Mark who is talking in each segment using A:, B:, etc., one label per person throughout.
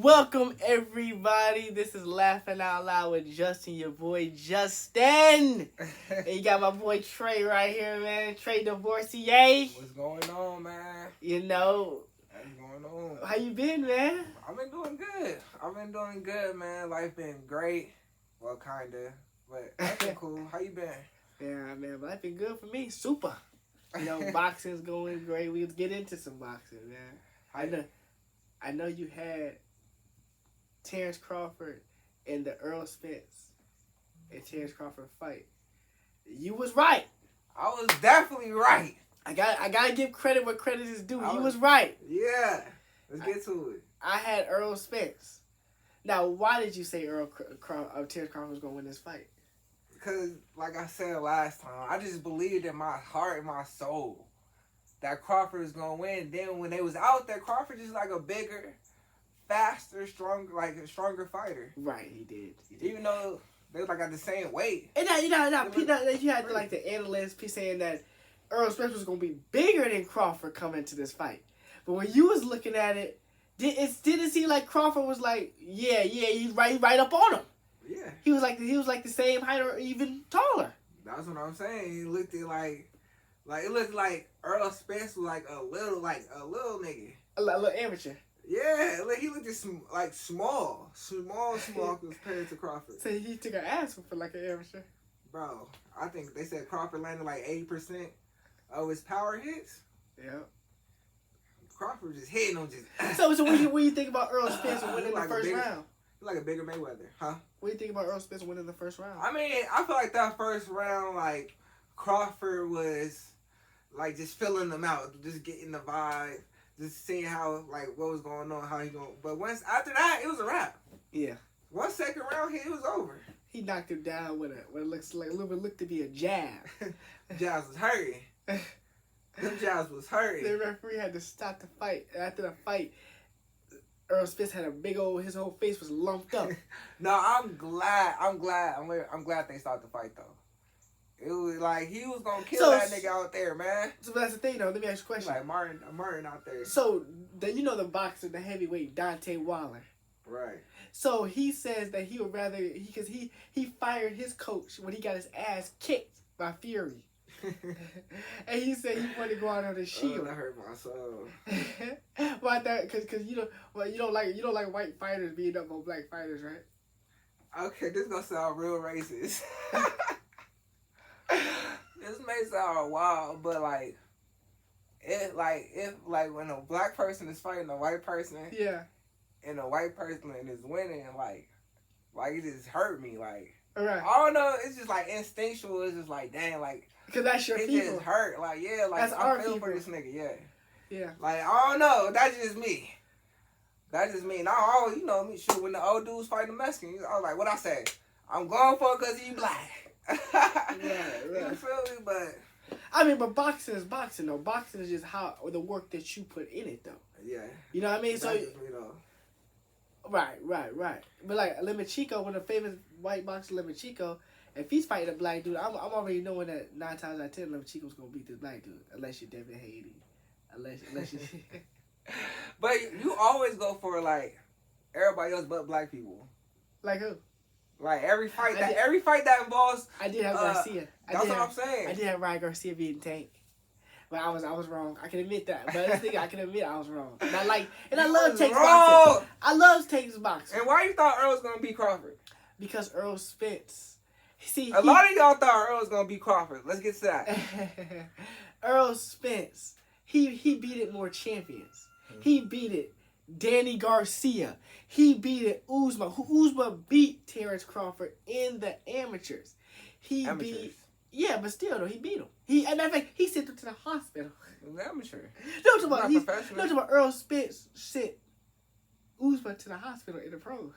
A: Welcome everybody. This is Laughing Out Loud with Justin, your boy Justin. And you got my boy Trey right here, man. Trey Divorcier.
B: What's going on, man?
A: You know,
B: What's going on?
A: how you been, man?
B: I've been doing good, man. Life been great. Well, kinda, but life been cool. How you been?
A: Yeah, man, life been good for me. Super. You know, boxing's going great. We'll get into some boxing, man. I know you had Terrence Crawford and the Earl Spence and Terrence Crawford fight. You was right.
B: I was definitely right.
A: I gotta give credit where credit is due. You was right.
B: Yeah. Let's get to it.
A: I had Earl Spence. Now, why did you say Terrence Crawford was gonna win this fight?
B: Because, like I said last time, I just believed in my heart and my soul that Crawford was gonna win. Then when they was out there, Crawford just like a bigger, faster, stronger, like a stronger fighter.
A: Right, he did.
B: Even though they was like at the same weight.
A: And you had like the analyst saying that Earl Spence was gonna be bigger than Crawford coming to this fight. But when you was looking at it, didn't seem like Crawford was like, yeah, he's right up on him.
B: Yeah.
A: He was like the same height or even taller.
B: That's what I'm saying. He looked at like it looked like Earl Spence was like a little nigga.
A: A little amateur.
B: Yeah, like he looked at small compared to Crawford.
A: So he took an ass for like an amateur.
B: Bro, I think they said Crawford landed like 80% of his power hits.
A: Yeah.
B: Crawford just hitting him just.
A: So when you think about Earl Spence winning the first round?
B: Like a bigger Mayweather, huh?
A: What do you think about Earl Spence winning the first round?
B: I mean, I feel like that first round, like Crawford was like just filling them out, just getting the vibe, just seeing how like what was going on, how he going. But once after that, it was a wrap.
A: Yeah.
B: One second round hit, it was over.
A: He knocked him down with what looks like a little bit looked to be a jab.
B: Jabs was hurting. Them jabs was hurting.
A: The referee had to stop the fight. After the fight, Earl Spence had his whole face was lumped up.
B: No, I'm glad they stopped the fight though. It was like he was gonna kill that nigga out there, man.
A: So that's the thing though. Let me ask you a question.
B: Like Martin out there.
A: So the boxer, the heavyweight Dante Waller.
B: Right.
A: So he says that he would rather because he fired his coach when he got his ass kicked by Fury. And he said he wanted to go out on the shield.
B: Oh, that hurt my soul.
A: Why that? Because you don't like white fighters beating up on black fighters, right?
B: Okay, this gonna sound real racist. This may sound wild, but if when a black person is fighting a white person,
A: yeah,
B: and a white person is winning, like it just hurt me, like.
A: Right.
B: I don't know. It's just like instinctual. It's just like damn, like.
A: Because that's your people.
B: It just hurt. Like, yeah, like,
A: that's
B: I feel for this nigga, yeah.
A: Yeah.
B: Like, I don't know. That's just me. That's just me. And I always, shoot, when the old dudes fighting the Mexicans, I was like, what I say? I'm going for it because he black.
A: Right.
B: You feel me? But.
A: I mean, but boxing is boxing, though. Boxing is just the work that you put in it, though.
B: Yeah.
A: You know what I mean?
B: That's
A: So.
B: just,
A: Right. But like Lemachico, when the famous white boxer Lemachico, if he's fighting a black dude, I'm already knowing that 9 times out of 10 Lemachico's gonna beat this black dude, unless you're Devin Haney, unless you.
B: But you always go for like everybody else but black people.
A: Like who?
B: Like every fight that involves.
A: I did have Garcia.
B: That's what I'm saying.
A: I did have Ryan Garcia beating Tank. But I was wrong. I can admit that. But this thing I can admit I was wrong. And I love Tank's boxing. I love Tank's boxing.
B: And why you thought Earl was gonna beat Crawford?
A: Because Earl Spence. See,
B: a lot of y'all thought Earl was gonna beat Crawford. Let's get to that.
A: Earl Spence. He beat it more champions. He beat it Danny Garcia. He beat it Uzma. Uzma beat Terrence Crawford in the amateurs. Yeah, but still though, he beat him. As a matter of fact, he sent him to the hospital.
B: Amateur.
A: No, talking about Earl Spence sent Uzma to the hospital in the pro.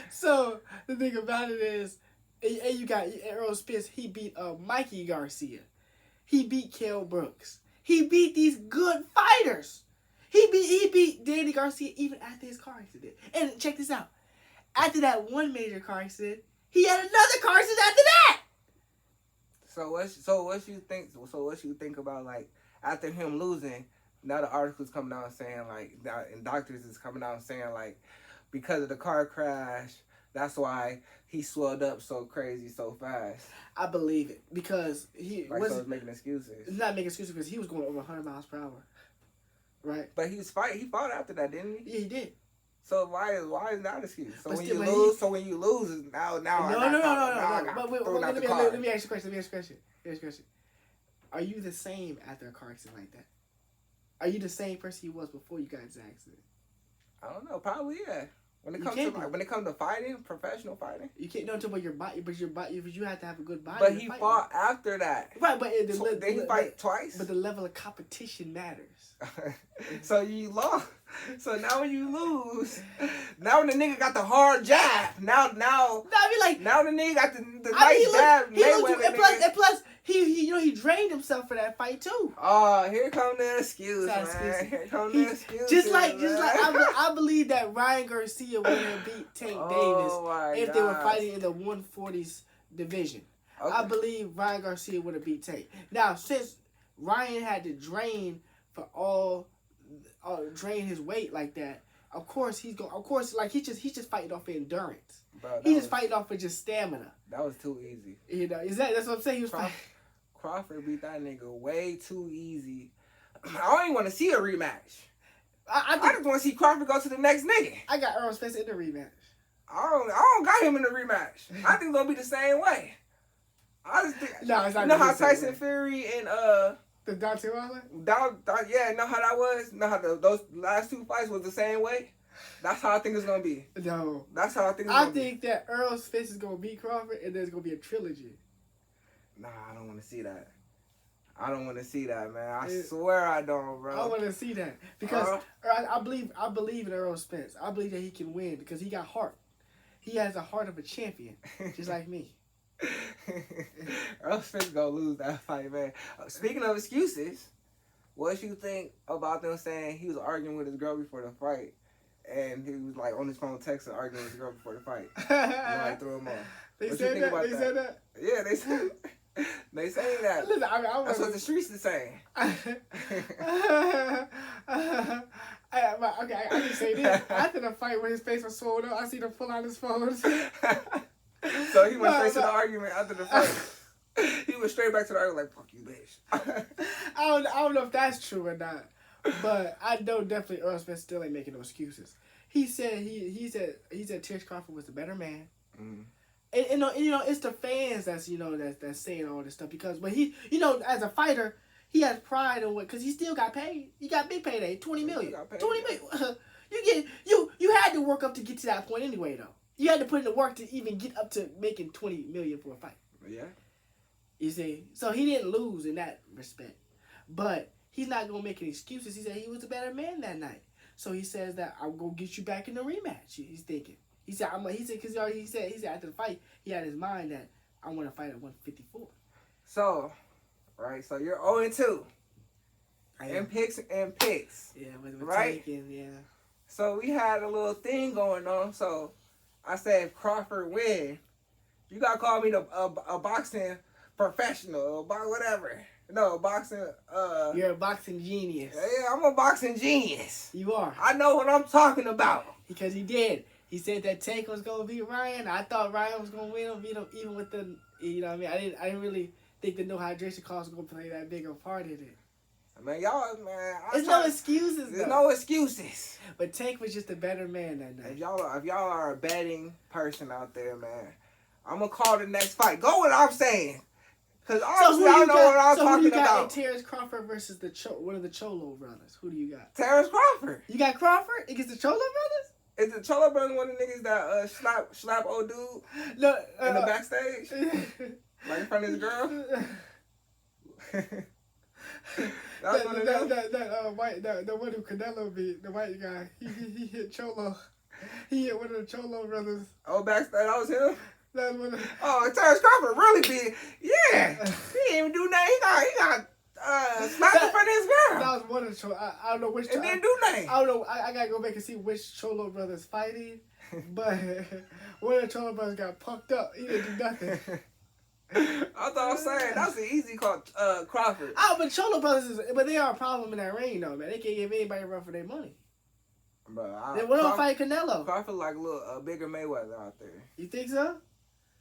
A: So the thing about it is, and you got Earl Spence. He beat Mikey Garcia. He beat Kell Brooks. He beat these good fighters. He beat Danny Garcia even after his car accident. And check this out. After that one major car accident, he had another car accident after that.
B: So what you think about like after him losing, now the article's coming out saying like, and doctors is coming out saying like, because of the car crash, that's why he swelled up so crazy so fast.
A: I believe it because he
B: like, so it's making excuses.
A: It's not making excuses because he was going over 100 miles per hour, right?
B: But he fought after that, didn't he?
A: Yeah, he did.
B: So why is that an excuse? So
A: but
B: when
A: still,
B: you lose, now
A: no. But let me ask you a question. Are you the same after a car accident like that? Are you the same person you was before you got into the accident?
B: I don't know. Probably, yeah. When it comes to fighting, professional fighting,
A: you can't know about your body, but you have to have a good body.
B: But he fought after that,
A: right? But
B: did he fight twice?
A: But the level of competition matters.
B: So you lost. So now when you lose, now when the nigga got the hard jab, now the nigga got the nice jab.
A: And plus, he drained himself for that fight too.
B: Oh, here come the excuse, man. Here come the excuse.
A: Just like I believe that Ryan Garcia would have beat Tank Davis if they were fighting in the 140s division. Okay. I believe Ryan Garcia would have beat Tank. Now, since Ryan had to drain drain his weight like that, of course he's just fighting off of endurance. He's just fighting off of just stamina.
B: That was too easy.
A: You know, that's what I'm saying.
B: Crawford beat that nigga way too easy. I don't even want to see a rematch. I just want to see Crawford go to the next nigga.
A: I got Errol Spence in the rematch.
B: I don't got him in the rematch. I think it's gonna be the same way. I just think.
A: No, it's not.
B: You know how Tyson Fury and
A: the Deontay Wilder?
B: Yeah, know how that was? Know how those last two fights was the same way? That's how I think it's going to be.
A: No.
B: That's how I think it's going to be.
A: I think that Errol Spence is going to beat Crawford and there's going to be a trilogy.
B: Nah, I don't want to see that. I don't want to see that, man. I swear I don't, bro.
A: I want to see that. Because I believe in Errol Spence. I believe that he can win because he got heart. He has the heart of a champion, just like me.
B: Errol Spence gonna lose that fight, man. Speaking of excuses, what you think about them saying he was arguing with his girl before the fight, and he was like on his phone texting arguing with his girl before the fight, and like threw him off?
A: They said that.
B: Yeah, they said. They say that.
A: Listen,
B: that's what the streets are saying.
A: Okay, I can say this. After the fight, when his face was swollen up, I seen him pull out his phone.
B: So he went straight to the argument after the fight. He went straight back to the argument like, "Fuck you, bitch."
A: I don't know if that's true or not, but I know definitely Errol Spence still ain't making no excuses. He said he said Terence Crawford was the better man. Mm-hmm. And you know, it's the fans that's saying all this stuff because, but he, as a fighter, he has pride in what, because he still got paid. He got big payday, $20 million. $20 million. You had to work up to get to that point anyway, though. You had to put in the work to even get up to making $20 million for a fight.
B: Yeah.
A: You see, so he didn't lose in that respect, but he's not gonna make any excuses. He said he was a better man that night, so he says that I'm gonna get you back in the rematch. He's thinking. He said because he said after the fight he had his mind that I want to fight at 154.
B: So, right. So you're 0-2. And picks.
A: Yeah, with
B: right.
A: Taking, yeah.
B: So we had a little thing going on. So I said if Crawford win, you gotta call me a boxing professional, whatever. No, boxing.
A: You're a boxing genius.
B: Yeah, I'm a boxing genius.
A: You are.
B: I know what I'm talking about.
A: Because he did. He said that Tank was gonna beat Ryan. I thought Ryan was gonna win him, beat him, even with the, you know what I mean. I didn't really think the no hydration cost was gonna play that big a part in it.
B: Man,
A: there's no excuses.
B: There's no excuses.
A: But Tank was just a better man that night.
B: If y'all are a betting person out there, man, I'm gonna call the next fight. Go with what I'm saying. Cause obviously I know what I'm talking about. So who you got in
A: Terence Crawford versus one of the Cholo brothers? Who do you got?
B: Terence Crawford.
A: You got Crawford against the Cholo brothers?
B: Is the Cholo brothers one of the niggas that slap old dude
A: no,
B: in the backstage? Like in front of his girl?
A: The one who Canelo beat, the white guy. He hit Cholo. He hit one of the Cholo brothers.
B: Oh, backstage, that was him?
A: That was
B: Terence Crawford really big. Yeah. He didn't even do nothing. He got slapped in front of his girl.
A: That was one of the Cholo. I don't know which.
B: It didn't do nothing.
A: I don't know. I gotta go back and see which Cholo brothers fighting. But one of the Cholo brothers got punked up. He didn't do nothing.
B: I thought I was saying that's an easy call, Crawford.
A: Oh, but Cholo Brothers but they are a problem in that ring though, man. They can't give anybody a run for their money.
B: Bro,
A: They went on fight Canelo.
B: Crawford like a bigger Mayweather out there.
A: You think so?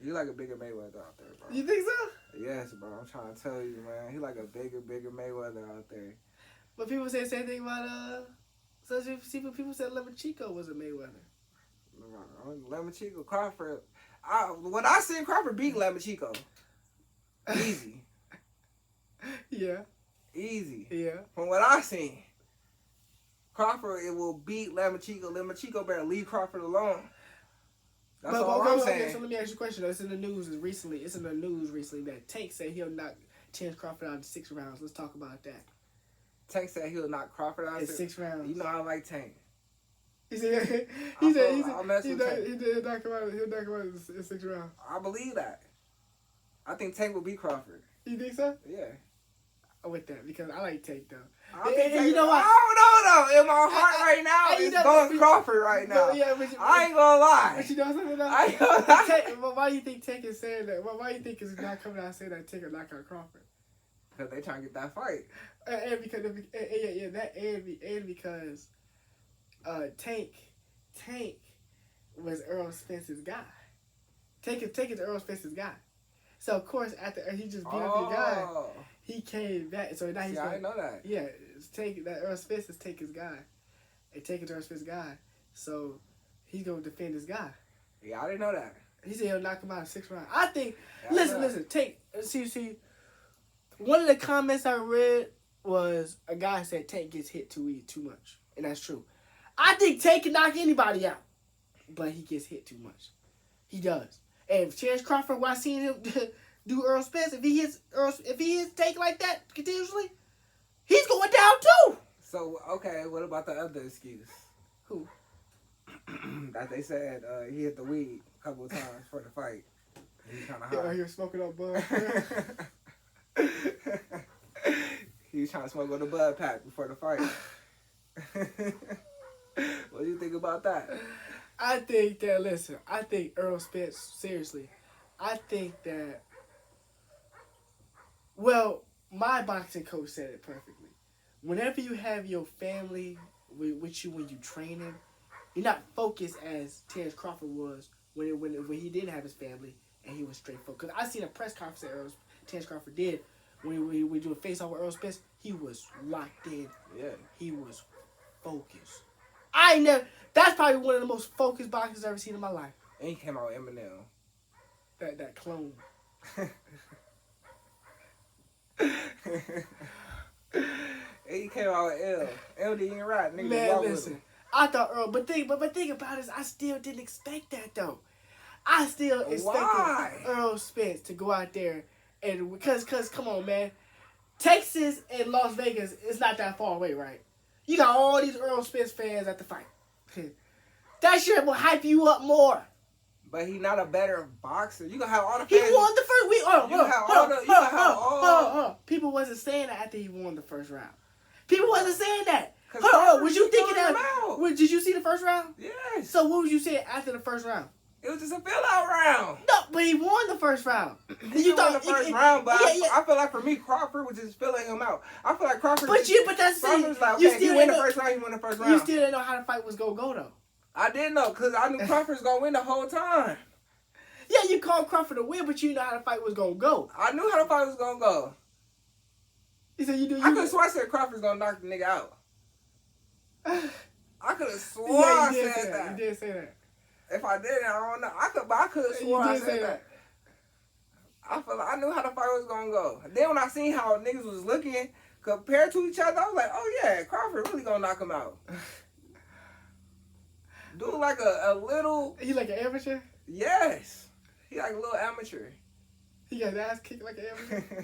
B: He like a bigger Mayweather out there, bro.
A: You think so?
B: Yes, bro. I'm trying to tell you, man. He like a bigger Mayweather out there.
A: But people say the same thing about people said Lomachenko was a Mayweather.
B: Lomachenko, Crawford. When I seen Crawford beat Lomachenko, easy.
A: Yeah.
B: Easy.
A: Yeah.
B: From what I seen, Crawford it will beat Lomachenko. Lomachenko better leave Crawford alone. That's all I'm saying.
A: Okay, so let me ask you a question. It's in the news recently. That Tank said he'll knock Terence Crawford out in 6 rounds. Let's talk about that.
B: Tank said he'll knock Crawford out
A: in 6 rounds.
B: You know I like Tank.
A: He said he'll knock him out in 6 rounds.
B: I believe that. I think Tank will beat Crawford.
A: You think so?
B: Yeah.
A: I'm with that because I like Tank though.
B: You know what? I don't know though. In my heart right now, it's going Crawford right now. I ain't gonna lie.
A: But you know something though?
B: I ain't gonna lie.
A: But why do you think Tank is saying that? Why do you think it's not coming out and saying that Tank will knock out Crawford?
B: Because they trying to get that fight.
A: And because Tank was Earl Spence's guy. Tank is Earl Spence's guy. So of course after he just beat up the guy, he came back. So now he's
B: I didn't know that.
A: Yeah, Earl Spence is Tank's guy. And Tank is Earl Spence's guy. So he's gonna defend his guy.
B: Yeah, I didn't know that.
A: He said he'll knock him out in 6 rounds. I think listen, Tank see one of the comments I read was a guy said Tank gets hit too much. And that's true. I think Tank can knock anybody out. But he gets hit too much. He does. And if Terence Crawford, when I seen him do Earl Spence, if he hits Tank like that continuously, he's going down too.
B: So, okay, what about the other excuse?
A: Who?
B: That they said he hit the weed a couple of times for the fight. He's kind of high.
A: Yeah, he was smoking up bud.
B: He was trying to smoke on the bud pack before the fight. What do you think about that?
A: I think Earl Spence, seriously, I think that, well, my boxing coach said it perfectly. Whenever you have your family with you when you training, you're not focused as Terence Crawford was when he didn't have his family and he was straight focused. Because I seen a press conference that Terence Crawford did when we do a face-off with Earl Spence. He was locked in.
B: Yeah.
A: He was focused. That's probably one of the most focused boxers I've ever seen in my life.
B: And he came out with Eminem.
A: That clone.
B: He came out with L. L didn't even rap. Nigga,
A: man, listen. I thought Earl, but think about it, I still didn't expect that though. I still expected Earl Spence to go out there and because come on, man, Texas and Las Vegas is not that far away, right? You got all these Earl Spence fans at the fight. That shit will hype you up more.
B: But he not a better boxer. You gonna have all the
A: fans.
B: He
A: won the first week. Hold on. People wasn't saying that after he won the first round. People wasn't saying that. Hold on. Was you thinking that? Did you see the first round?
B: Yes.
A: So what was you saying after the first round?
B: It was just a fill-out round.
A: No, but he won the first round.
B: You thought the first round, but I feel like for me, Crawford was just filling him out. I feel like Crawford.
A: But that's
B: Crawford's like, okay, he win the first round. He won the first round.
A: You still didn't know how the fight was gonna go though.
B: I didn't know because I knew Crawford was gonna win the whole time.
A: Yeah, you called Crawford a win, but you know how the fight was gonna go.
B: I knew how the fight was gonna go.
A: He said you do.
B: I could have sworn I said Crawford was gonna knock the nigga out. I could have sworn I said that.
A: You did say that.
B: If I didn't, I don't know. I could have sworn I said that. I feel like I knew how the fight was gonna go. Then when I seen how niggas was looking compared to each other, I was like, oh yeah, Crawford really gonna knock him out. Do like a little.
A: He like an amateur?
B: Yes. He like a little amateur.
A: He got his ass kicked like an amateur.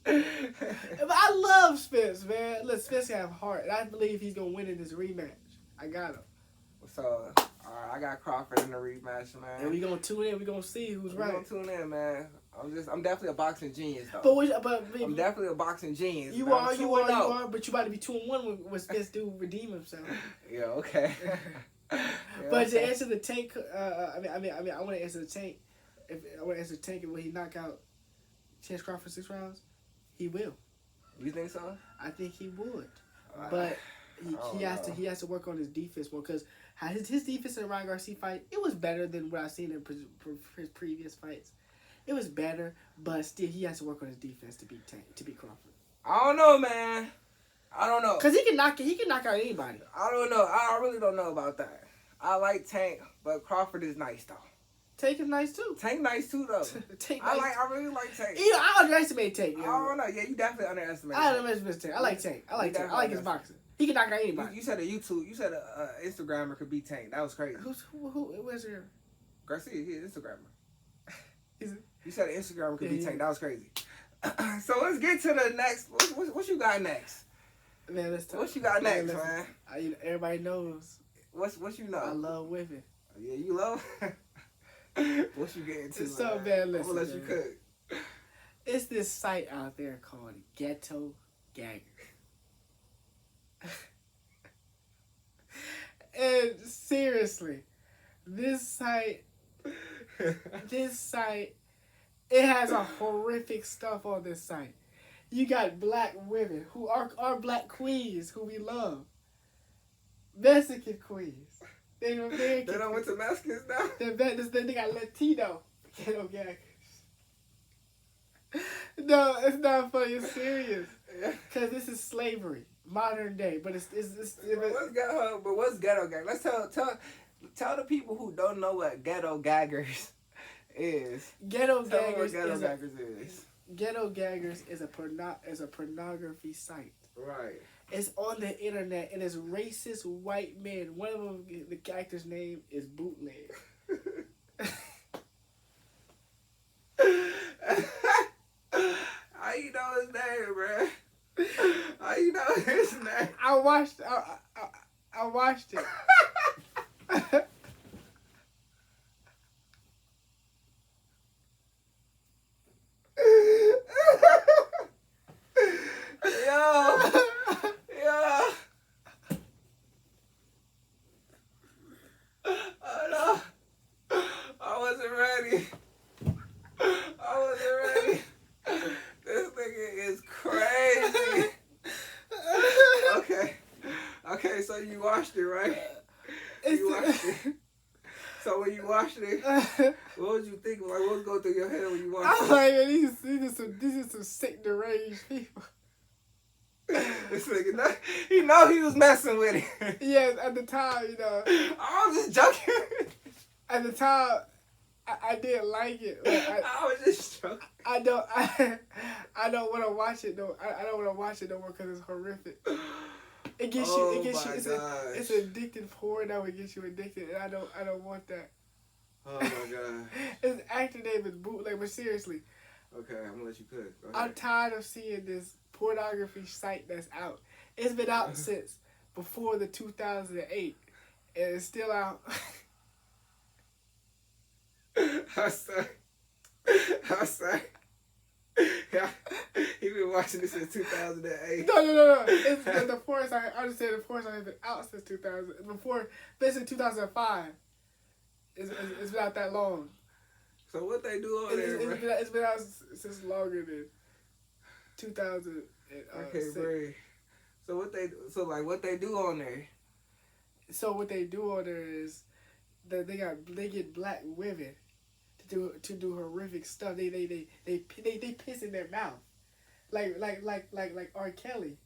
A: But I love Spence, man. Look, Spence have heart, and I believe he's gonna win in this rematch. I got him.
B: So, alright, I got Crawford in the rematch, man.
A: And we gonna tune in. We gonna see who's right.
B: We gonna tune in, man. I'm definitely a boxing genius, though.
A: But
B: I'm definitely a boxing genius.
A: You are. But you about to be 2-1 when Spence do redeem himself.
B: Yeah. Okay.
A: But to answer the Tank, I want to answer the Tank. if I would answer Tank, will he knock out Chance Crawford 6 rounds? He will.
B: You think so?
A: I think he would, but he has to work on his defense more because his defense in the Ryan Garcia fight, it was better than what I've seen in his previous fights. It was better, but still he has to work on his defense to beat Crawford.
B: I don't know, man. I don't know.
A: Cause he can knock out anybody.
B: I don't know. I really don't know about that. I like Tank, but Crawford is nice though.
A: Tank is nice too.
B: Tank nice too though. I really like Tank.
A: You know, I underestimate Tank.
B: I don't know. Yeah, you definitely underestimate.
A: I underestimate Tank. I like Tank. I like his boxing. He can knock out anybody.
B: You said a Instagrammer could beat Tank. That was crazy.
A: Where's your
B: Garcia? He's an Instagrammer.
A: Is it?
B: You said an Instagrammer could beat Tank. That was crazy. So let's get to the next. What you got next?
A: Man, let's talk.
B: What you got next, man?
A: Everybody knows.
B: What you know?
A: I love women.
B: Yeah, you love. What you getting to?
A: So man, listen.
B: I'm gonna let you cook.
A: It's this site out there called Ghetto Gagger. And seriously, this site, it has a horrific stuff on this site. You got black women who are black queens who we love. Mexican queens. They
B: don't went to Mexicans now?
A: They got Latino ghetto gaggers. No, it's not funny. It's serious. Because this is slavery, modern day. But it's
B: what's ghetto gag? Let's tell the people who don't know what ghetto gaggers is.
A: Ghetto gaggers is a pornography site.
B: Right.
A: It's on the internet and it's racist white men. One of them, the actor's name is Bootleg.
B: How you know his name, bro? How you know his name?
A: I watched it.
B: So you watched it, right? You watched it. So when you watched it, what was you thinking? Like, what was going through your head when you watched it?
A: I'm like, man, these are some sick, deranged people.
B: This nigga, he know he was messing with it.
A: Yes, at the time, you know.
B: I was just joking.
A: At the time, I didn't like it. Like,
B: I was just joking.
A: I don't want to watch it though. I don't want to watch it no more because it's horrific. It gets you. It's addictive porn that would get you addicted, and I don't want that.
B: Oh my god.
A: His actor name is Bootleg, but seriously.
B: Okay, I'm gonna let you cook.
A: I'm tired of seeing this pornography site that's out. It's been out since before the 2008, and it's still out.
B: I say. Yeah, he been watching this since 2008.
A: No. It's the forest. I understand the forest has been out since 2000. Before, basically 2005. It's been out that long.
B: So what they do on there?
A: It's been out since longer than 2000.
B: Okay, great. So what they do on there?
A: So what they do on there is that they get black women to do horrific stuff. They piss in their mouth, like R. Kelly,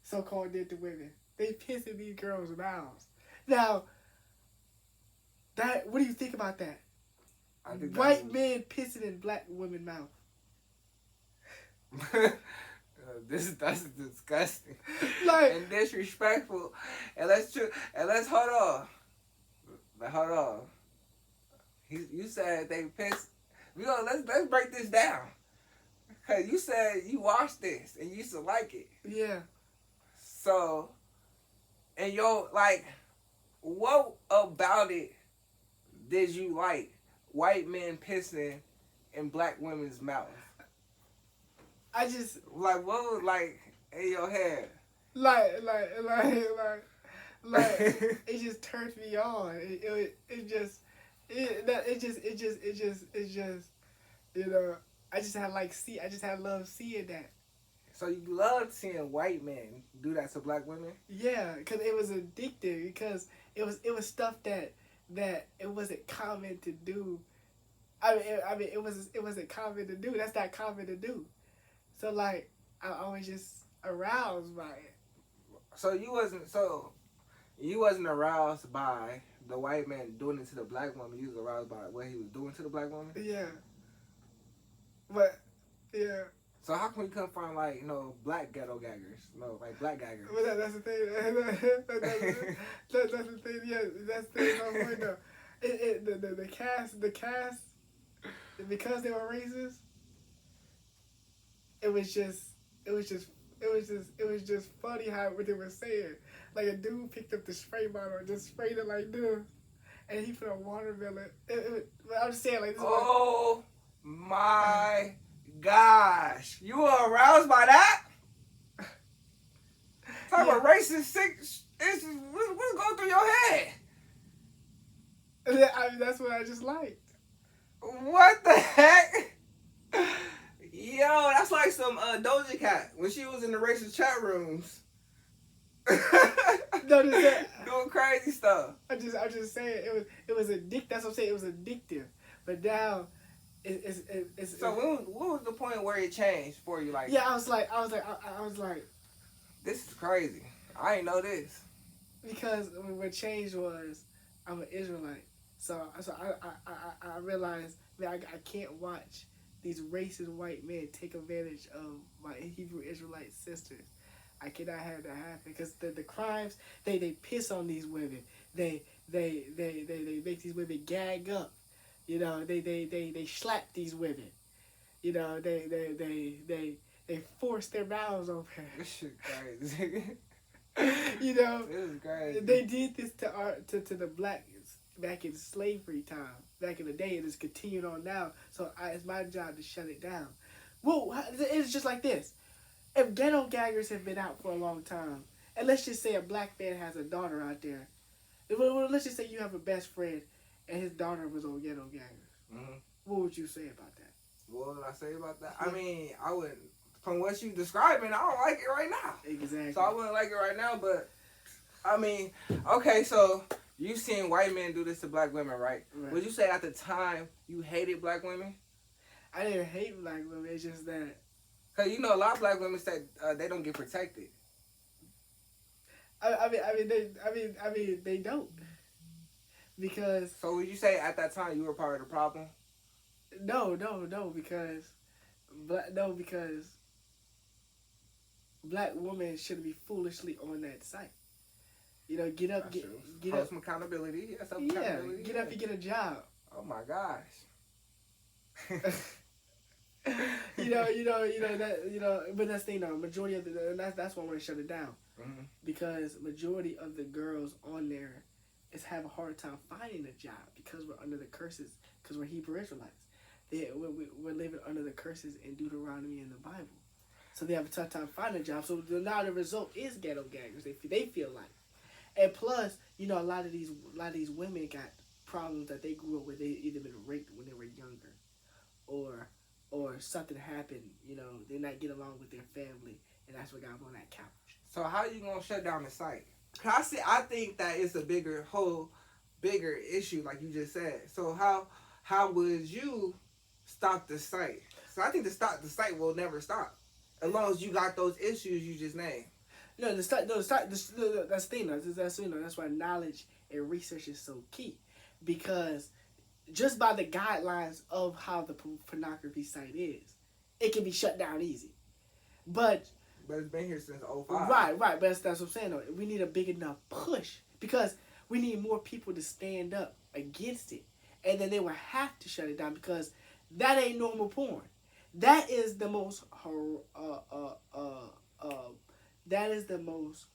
A: so-called did to women. They piss in these girls' mouths. Now, what do you think about that? I think white men pissing in black women's mouth.
B: That's disgusting,
A: and
B: disrespectful. And let's hold on. Hold on. You said they pissed. Let's break this down. Cause you said you watched this and you used to like it.
A: Yeah.
B: So, and what about it did you like? White men pissing in black women's mouth.
A: I just
B: what was in your head?
A: It just turns me on. It It's just, you know, I just had love seeing that.
B: So you loved seeing white men do that to black women?
A: Yeah, because it was addictive. Because it was stuff that it wasn't common to do. It wasn't common to do. That's not common to do. So like I was just aroused by it.
B: So you wasn't aroused by the white man doing it to the black woman. You was aroused by what he was doing to the black woman.
A: Yeah. But yeah.
B: So how come you couldn't find like black ghetto gaggers? No, like black gaggers.
A: Well, that's the thing. That's the thing. Yeah, that's the thing. I'm like, no. The cast, because they were racist. It was just funny how what they were saying. Like a dude picked up the spray bottle and just sprayed it like this, and he put a watermelon. I'm just saying like this.
B: Oh my gosh, you were aroused by that? Talk about racist sick. What's going through your head?
A: I mean, that's what I just liked.
B: What the heck? Yo, that's like some Doja Cat when she was in the racist chat rooms.
A: No,
B: doing crazy stuff.
A: I'm just saying it was addictive. That's what I'm saying. It was addictive, but now it's.
B: So what was the point where it changed for you? Like,
A: yeah, I was like,
B: this is crazy. I ain't know this.
A: Because what changed was I'm an Israelite, so I realized that I can't watch these racist white men take advantage of my Hebrew Israelite sisters. I cannot have that happen because the crimes they piss on these women. They make these women gag up. You know, they slap these women. You know, they force their mouths open.
B: This shit crazy.
A: You know,
B: this is crazy.
A: They did this to the blacks back in slavery time, back in the day, and it's continued on now. So it's my job to shut it down. Well, it's just like this. If ghetto gaggers have been out for a long time, and let's just say a black man has a daughter out there, let's just say you have a best friend and his daughter was on ghetto gaggers.
B: Mm-hmm.
A: What would you say about that?
B: What would I say about that? I mean, I wouldn't. From what you describing, I don't like it right now.
A: Exactly.
B: So I wouldn't like it right now, but I mean, okay, so you seen white men do this to black women, right? Would you say at the time you hated black women?
A: I didn't hate black women. It's just that.
B: Cause a lot of black women say they don't get protected.
A: I mean they don't. Because.
B: So would you say at that time you were part of the problem?
A: No, because black women shouldn't be foolishly on that site. You know, get up.
B: Some accountability. Yes,
A: accountability. Get up and get a job.
B: Oh my gosh.
A: But that's the thing though. Majority of that's why I want to shut it down. Mm-hmm. Because majority of the girls on there have a hard time finding a job because we're under the curses. Because we're Hebrew Israelites. We're living under the curses in Deuteronomy and the Bible. So they have a tough time finding a job. So now the result is ghetto gaggers. They feel like, and plus, a lot of these women got problems that they grew up with. They either been raped when they were younger, or something happened. They not get along with their family, and that's what got them on that couch.
B: So how you gonna shut down the site? I think that it's a bigger issue, like you just said. So how would you stop the site? So I think the site will never stop. As long as you got those issues you just named.
A: That's the thing. That's why knowledge and research is so key, because just by the guidelines of how the pornography site is, it can be shut down easy. But
B: it's been here since 2005.
A: Right. But that's what I'm saying though. We need a big enough push because we need more people to stand up against it, and then they will have to shut it down because that ain't normal porn. That is the most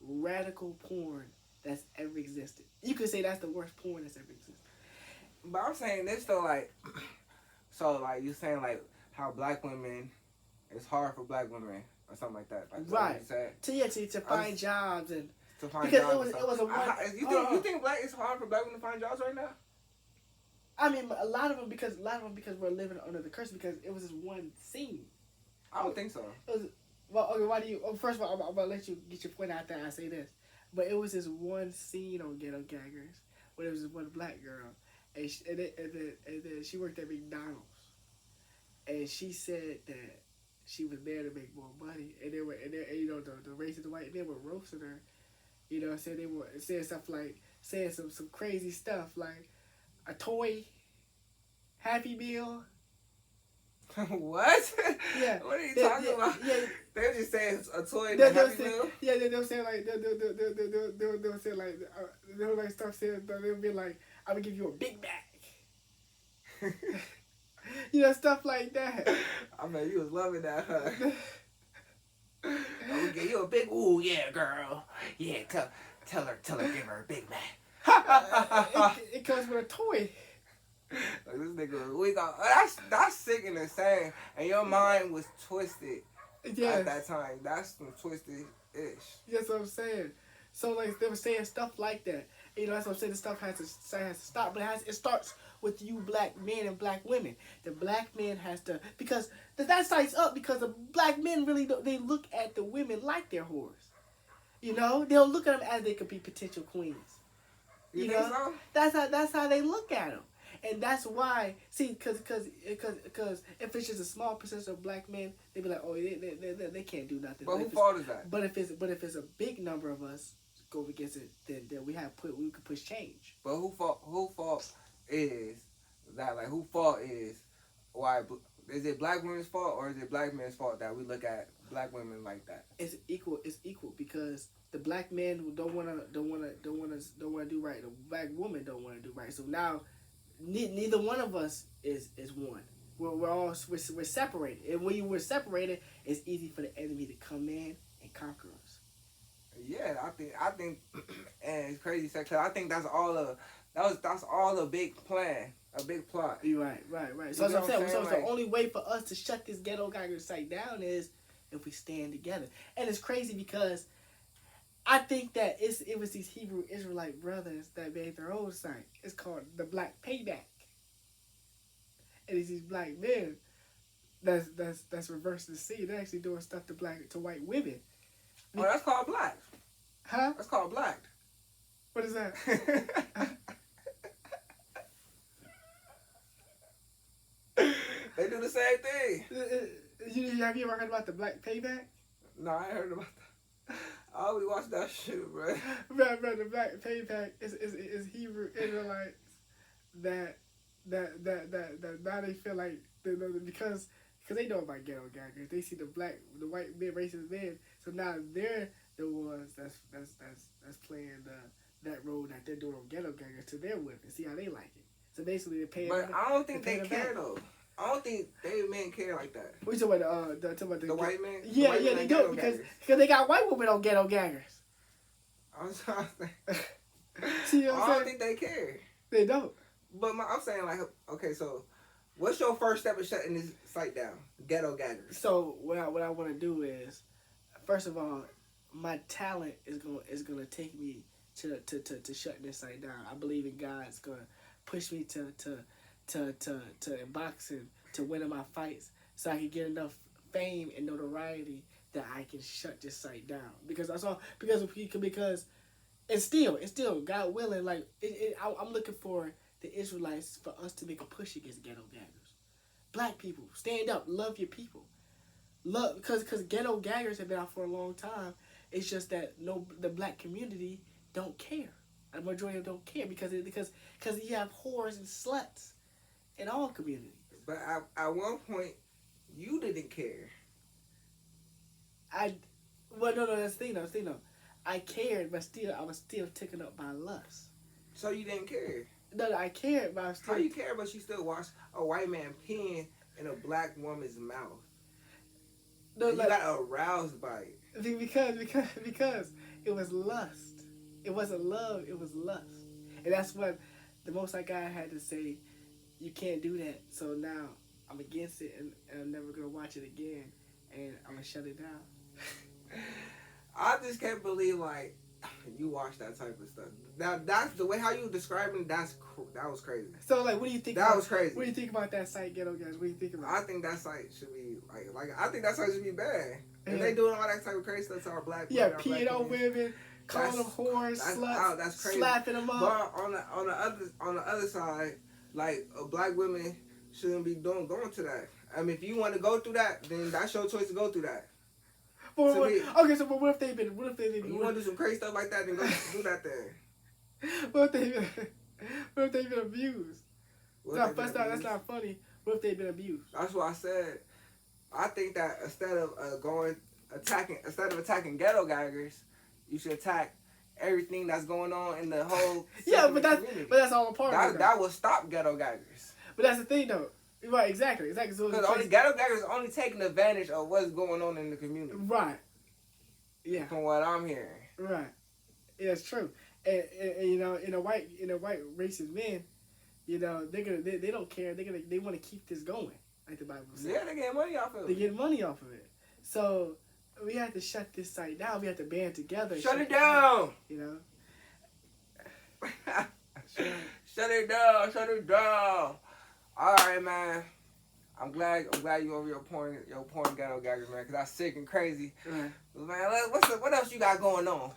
A: radical porn that's ever existed. You could say that's the worst porn that's ever existed.
B: But I'm saying this though, you saying how black women, it's hard for black women or something like that.
A: Right. To find jobs and
B: to find
A: because
B: jobs.
A: it was a one.
B: You think it's hard for black women to find jobs right now?
A: I mean, a lot of them because we're living under the curse because it was this one scene.
B: I don't think so.
A: It was, well, okay, why do you? Oh, first of all, I'm gonna let you get your point out there. I say this, but it was this one scene on Ghetto Gaggers where there was this one black girl, and then she worked at McDonald's, and she said that she was there to make more money, and you know the racist white they were roasting her, you know, saying they were saying stuff like saying some crazy stuff like a toy, Happy Meal.
B: What?
A: Yeah.
B: What are you talking about?
A: Yeah.
B: They're just saying a toy.
A: They'll say like they'll say like they'll like stuff saying they'll be like I'm gonna give you a Big Mac. You know, stuff like that.
B: I mean, you was loving that, huh? I'm gonna give you a big ooh yeah, girl. Yeah, tell her give her a Big Mac.
A: It comes with a toy.
B: Like this nigga, we got that's sick and insane, and your mind was twisted at that time. That's some twisted ish.
A: That's what I'm saying. So like they were saying stuff like that. You know, that's what I'm saying. The stuff has to stop, but it starts with you black men and black women. The black man has to because that side's up because the black men really they look at the women like they're whores. You know, they'll look at them as they could be potential queens.
B: You know,
A: so? That's how they look at them. And that's why, see, because if it's just a small percentage of black men, they be like, oh, they can't do nothing.
B: But whose fault is that?
A: But if it's a big number of us go against it, then we can push change.
B: But who fault is that? Like, who fault is why? Is it black women's fault or is it black men's fault that we look at black women like that?
A: It's equal. It's equal because the black men who don't wanna do right. The black woman don't wanna do right. So now. Neither one of us is one. We're separated, and when we're separated, it's easy for the enemy to come in and conquer us.
B: Yeah, I think, and it's crazy, cause I think that's all a big plan, a big plot.
A: You're right. So that's what I'm saying. So like, the only way for us to shut this Ghetto Gagger site down is if we stand together, and it's crazy because. I think that it was these Hebrew Israelite brothers that made their own site. It's called the Black Payback, and it's these black men that's reversing the scene. They're actually doing stuff to white women.
B: Oh, that's called black.
A: Huh?
B: That's called black.
A: What is that?
B: They do the same thing.
A: Have you ever heard about the Black Payback?
B: No, I ain't heard about that. I always watch that shit, bro.
A: Bro, the Black Payback is Hebrew Israelites that now they feel like because they know about Ghetto Gaggers. They see the white men, racist men. So now they're the ones that's playing that role that they're doing on Ghetto Gaggers to their women. See how they like it. So basically they're paying.
B: But I don't think they care though. I don't think they men care like that.
A: We talking about the
B: white men?
A: Yeah,
B: white men
A: they do because they got white women on Ghetto Gaggers.
B: I was trying to think.
A: See what I'm saying?
B: I don't think they care.
A: They don't.
B: But I'm saying like, okay, so what's your first step in shutting this site down? Ghetto Gaggers.
A: So what I want to do is, first of all, my talent is gonna take me to shutting this site down. I believe in God's gonna push me to in boxing to winning my fights so I can get enough fame and notoriety that I can shut this site down because it's still God willing like I'm looking for the Israelites for us to make a push against Ghetto Gaggers. Black people, stand up, love your people, love because Ghetto Gaggers have been out for a long time. It's just that the black community don't care. The majority of them don't care because you have whores and sluts in all communities.
B: But at one point, you didn't care.
A: No, that's the thing though. I cared, but I was still taken up by lust.
B: So you didn't care?
A: No, I cared, but I was still.
B: How you care, but you still watch a white man peeing in a black woman's mouth? No, you got aroused by it.
A: Because it was lust. It wasn't love, it was lust. And that's what the Most High God had to say, you can't do that. So now I'm against it and I'm never going to watch it again. And I'm going to shut it down.
B: I just can't believe, like, You watch that type of stuff. That's the way how you describing. That was crazy.
A: So like, what do you think?
B: That was crazy.
A: What do you think about that site, Ghetto Guys? What do you think about?
B: I think that site should be like I think that site should be banned.
A: Yeah.
B: If they doing all that type of crazy stuff to our black
A: Yeah,
B: women,
A: peeing on women, calling them whores, sluts,
B: that's crazy.
A: slapping them up.
B: But on the other side, like black women shouldn't be going to that. I mean, if you want to go through that, then that's your choice to go through that.
A: But what if they've been? What if they've been?
B: You want to do some crazy stuff like that? Then go do that thing.
A: What if they've been abused? That's not funny. What if they've been abused?
B: That's what I said. I think that instead of attacking ghetto gaggers, you should attack everything that's going on in the whole community.
A: But that's all a part of it.
B: That will stop ghetto gaggers.
A: But that's the thing, though. Right, exactly.
B: Because only ghetto gaggers are only taking advantage of what's going on in the community.
A: Right. Yeah.
B: From what I'm hearing.
A: Right. Yeah, it's true. And you know, in a white racist men, you know, they don't care. They want to keep this going, like the Bible says.
B: Yeah, they get money off of it.
A: They get money off of it. So we have to shut this site down. We have to band together.
B: Shut it down.
A: You know.
B: Shut it down. Shut it down. All right, man. I'm glad you over your porn ghetto gaggers, man, because that's sick and crazy.
A: Right.
B: Man, what else you got going on?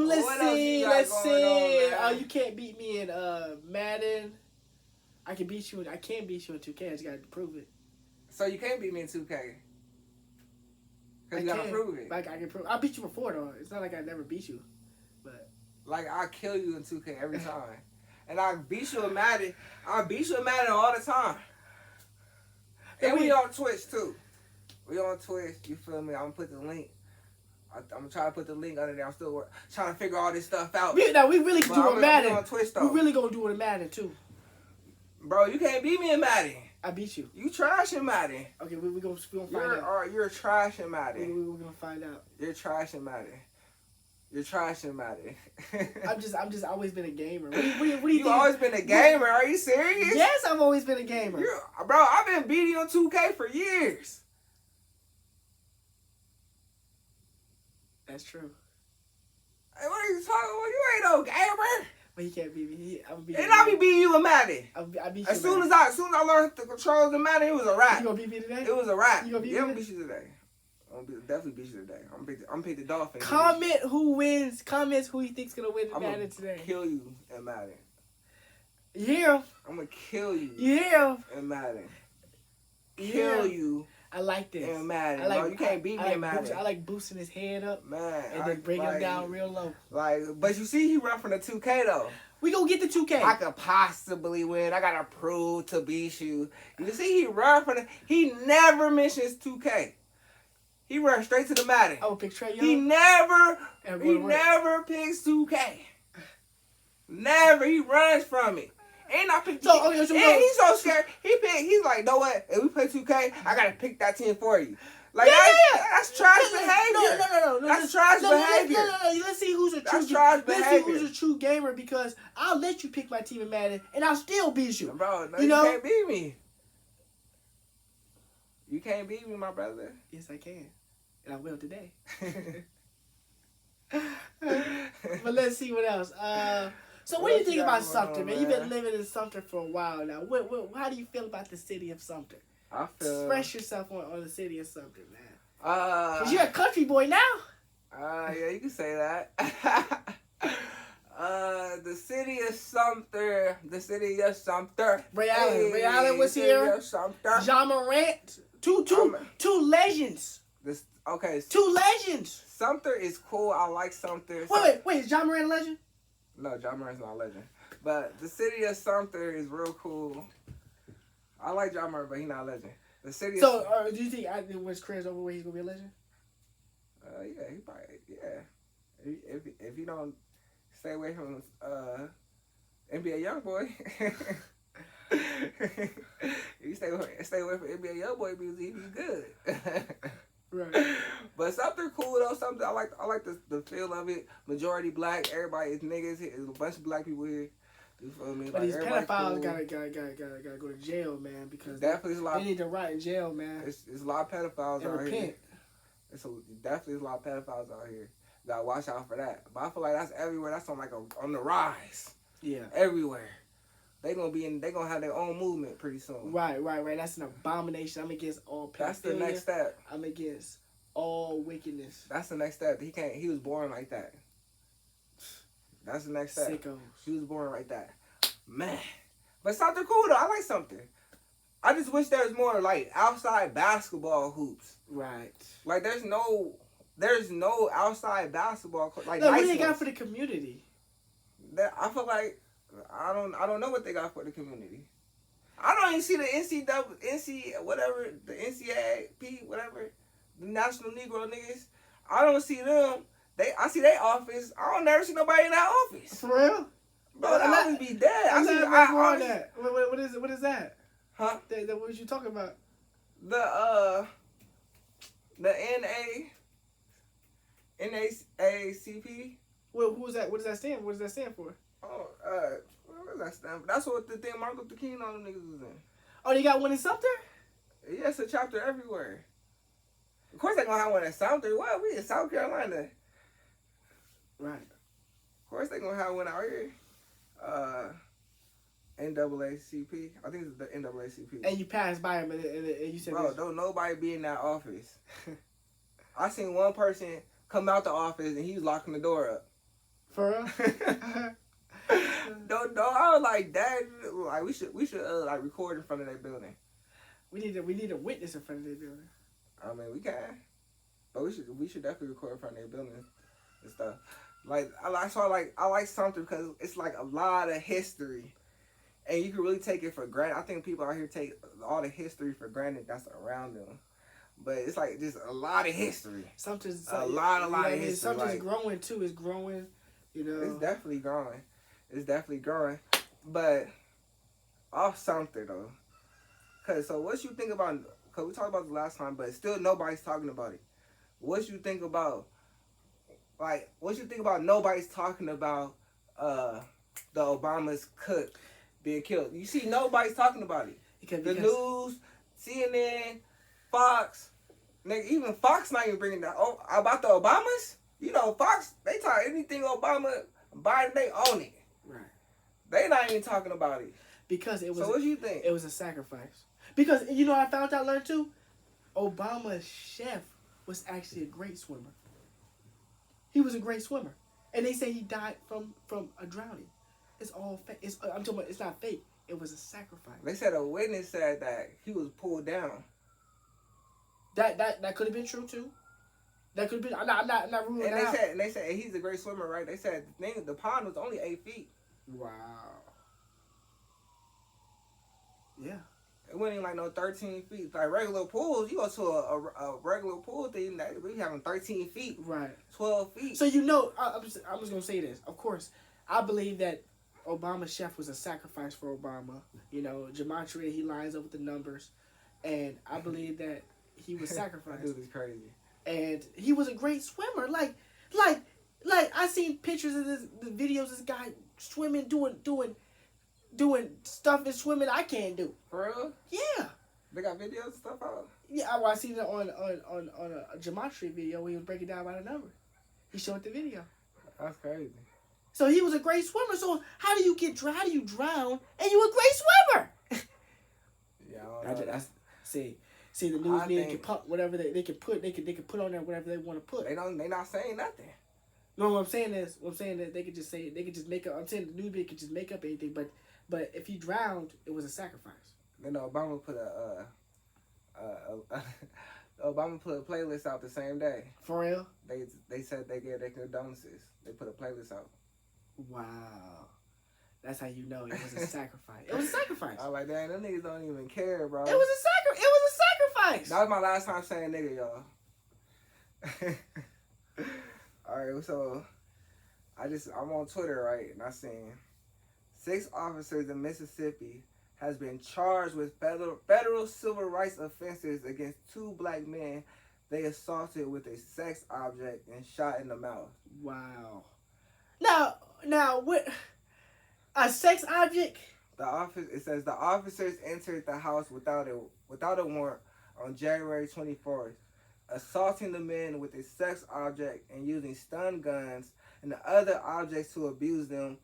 A: Let's see. You can't beat me in Madden. I can't beat you in 2K. I just gotta prove it.
B: So you can't beat me in 2K. Because you gotta prove it.
A: Like I can prove. I beat you before though. It's not like I never beat you, but
B: like I kill you in 2K every time. And I beat you in Madden. I beat you in Madden all the time. And we on Twitch too. We on Twitch. You feel me? I'm gonna put the link. I'm gonna try to put the link under there. I'm still trying to figure all this stuff out.
A: We really can do it in Madden.
B: On Twitch, though.
A: We really gonna do it in Madden too.
B: Bro, you can't beat me in Madden.
A: I beat you.
B: You trash in Madden.
A: Okay, we gonna find out.
B: You're trash in Madden.
A: We're gonna find out.
B: You're trash in Madden. You're trash in Madden.
A: I've just always been a gamer. What do you think?
B: You've always been a gamer. Are you serious?
A: Yes, I've always been a gamer.
B: Bro, I've been beating you on 2K for years.
A: That's true.
B: Hey, what are you talking about? You ain't no gamer.
A: But he can't beat me. I
B: be beating you in Madden.
A: I beat you.
B: As soon as I learned the controls in Madden, it was a wrap.
A: You gonna beat me today?
B: It was a wrap.
A: You gonna beat me?
B: I'm gonna beat you today. Definitely beat you today. I'm gonna pick the Dolphins.
A: Comment who wins. Comments who you think's gonna win in Madden today.
B: I'm gonna kill you in Madden.
A: You hear him?
B: I'm gonna kill you.
A: You hear him?
B: In Madden. Kill you.
A: I like this.
B: In Madden. Bro, you can't beat me in Madden.
A: I like boosting his head up.
B: Man.
A: And then bring him down real low.
B: But you see, he run from the 2K though.
A: We gonna get the 2K.
B: I could possibly win. I gotta prove to beat you. You see, he run from the. He never mentions 2K. He runs straight to the Madden.
A: I would pick Trey Young.
B: He never picks 2K. Never. He runs from it. And I picked. He's so scared. He's like, know what? If we play 2K, I gotta pick that team for you. Like that's trash behavior. No. That's trash behavior.
A: No. Let's see who's a true.
B: That's trash behavior.
A: Let's see who's a true gamer because I'll let you pick my team in Madden and I'll still beat you.
B: Bro, you can't beat me. You can't beat me, my brother.
A: Yes, I can, and I will today. But let's see what else. So what do you think about Sumter, man? You've been living in Sumter for a while now. How do you feel about the city of Sumter?
B: I feel.
A: Express yourself on the city of Sumter, man.
B: 'Cause
A: you're a country boy now.
B: Yeah, you can say that. The city of Sumter.
A: Ray Allen was here. Ja Morant. Two legends. Two legends.
B: Sumter is cool. I like Sumter.
A: Wait, is Ja Morant a legend?
B: No, Ja Morant's not a legend. But the city of Sumter is real cool. I like Ja Morant, but he's not a legend. The city.
A: So, do you think when his career's over, he's gonna be a legend?
B: Yeah, he probably. Yeah, if you don't stay away from NBA YoungBoy, if you stay away from NBA YoungBoy because he's good.
A: Right.
B: But Sumter cool though. Something I like the feel of it. Majority black. Everybody is niggas. There's a bunch of black people here. You feel me?
A: But these pedophiles gotta go to jail, man, because
B: definitely
A: they need to rot in jail, man.
B: It's a lot of pedophiles
A: and
B: out
A: repent.
B: here. Definitely a lot of pedophiles out here. Gotta watch out for that. But I feel like that's everywhere. That's on on the rise.
A: Yeah.
B: Everywhere. They gonna have their own movement pretty soon.
A: Right. That's an abomination. I'm against all pedophilia.
B: That's the next step.
A: I'm against all wickedness.
B: That's the next step. He was born like that. That's the next step.
A: Sickos.
B: He was born like that. Man. But something cool though. I like something. I just wish there was more like outside basketball hoops.
A: Right.
B: Like there's no outside basketball like
A: no,
B: nice
A: what they got
B: ones.
A: for the community?
B: I feel like I don't know what they got for the community. I don't even see the NCAA whatever, the NCAP whatever, the National Negro niggas. I don't see them. I see their office. I don't never see nobody in that office.
A: For real?
B: Bro, that office be dead.
A: I
B: see
A: that. What is that?
B: Huh?
A: What was you talking about?
B: The NAACP.
A: Well, who is that? What does that stand? What does that stand for?
B: Oh, what does that stand for? That's what the thing Martin Luther King and all them niggas was in.
A: Oh, they got one in Sumter?
B: Yeah, it's a chapter everywhere. Of course they gonna have one in Sumter. What? We in South Carolina.
A: Right.
B: Of course they gonna have one out here. NAACP. I think it's the NAACP.
A: And you passed by him and you said,
B: bro, don't nobody be in that office. I seen one person come out the office and he was locking the door up.
A: For real?
B: don't. I was like, Dad, like we should like record in front of that building.
A: We need a witness in front of that building.
B: I mean, we can, but we should definitely record in front of that building and stuff. Like I like something because it's like a lot of history, and you can really take it for granted. I think people out here take all the history for granted that's around them, but it's like just a lot of history.
A: Something's
B: a lot of history.
A: Something's
B: like,
A: growing too. It's growing, you know.
B: It's definitely growing, but off something though. Cause so what you think about? Cause we talked about the last time, but still nobody's talking about it. What you think about? Like, what you think about nobody's talking about the Obama's cook being killed? You see, nobody's talking about it. The news, CNN, Fox, nigga, even Fox not even bringing that about the Obamas. You know, Fox, they talk anything Obama, Biden, they own it.
A: Right.
B: They not even talking about it.
A: Because it was.
B: So what do you think?
A: It was a sacrifice. Because you know, I learned too. Obama's chef was actually a great swimmer. He was a great swimmer, and they say he died from a drowning. It's all fake. I'm talking about. It's not fake. It was a sacrifice.
B: They said a witness said that he was pulled down.
A: That could have been true too. That could have been. I'm not ruling it out.
B: And they said he's a great swimmer, right? They said the pond was only 8 feet.
A: Wow. Yeah.
B: It wasn't even like no 13 feet. Like regular pools, you go to a regular pool thing, we having 13 feet.
A: Right.
B: 12 feet.
A: So you know, I'm just gonna say this. Of course, I believe that Obama's chef was a sacrifice for Obama. You know, Gematria, he lines up with the numbers, and I believe that he was sacrificed.
B: That dude is crazy.
A: And he was a great swimmer. Like I seen pictures of the videos of this guy swimming, doing stuff in swimming I can't do.
B: For real?
A: Yeah.
B: They got videos and stuff out?
A: Yeah, I seen it on a Gematria video where he was breaking down by the number. He showed the video.
B: That's crazy.
A: So he was a great swimmer. So how do you drown and you a great swimmer?
B: Yeah,
A: see the news media can pump whatever they can put on there whatever they want to put.
B: They not saying nothing.
A: No, what I'm saying is they could just say they could just make up. I'm saying the news media could just make up anything, but if he drowned, it was a sacrifice.
B: You know, Obama put Obama put a playlist out the same day.
A: For real?
B: They said they gave their condolences. They put a playlist out.
A: Wow. That's how you know it was a sacrifice. It was a sacrifice.
B: I was like, damn, them niggas don't even care, bro.
A: It was a sacrifice.
B: That was my last time saying nigga, y'all. Alright, so I'm on Twitter, right, and I seen 6 officers in Mississippi has been charged with federal civil rights offenses against 2 black men they assaulted with a sex object and shot in the mouth.
A: Wow. Now what? A sex object?
B: It says the officers entered the house without a warrant on January 24th, assaulting the men with a sex object and using stun guns and other objects to abuse them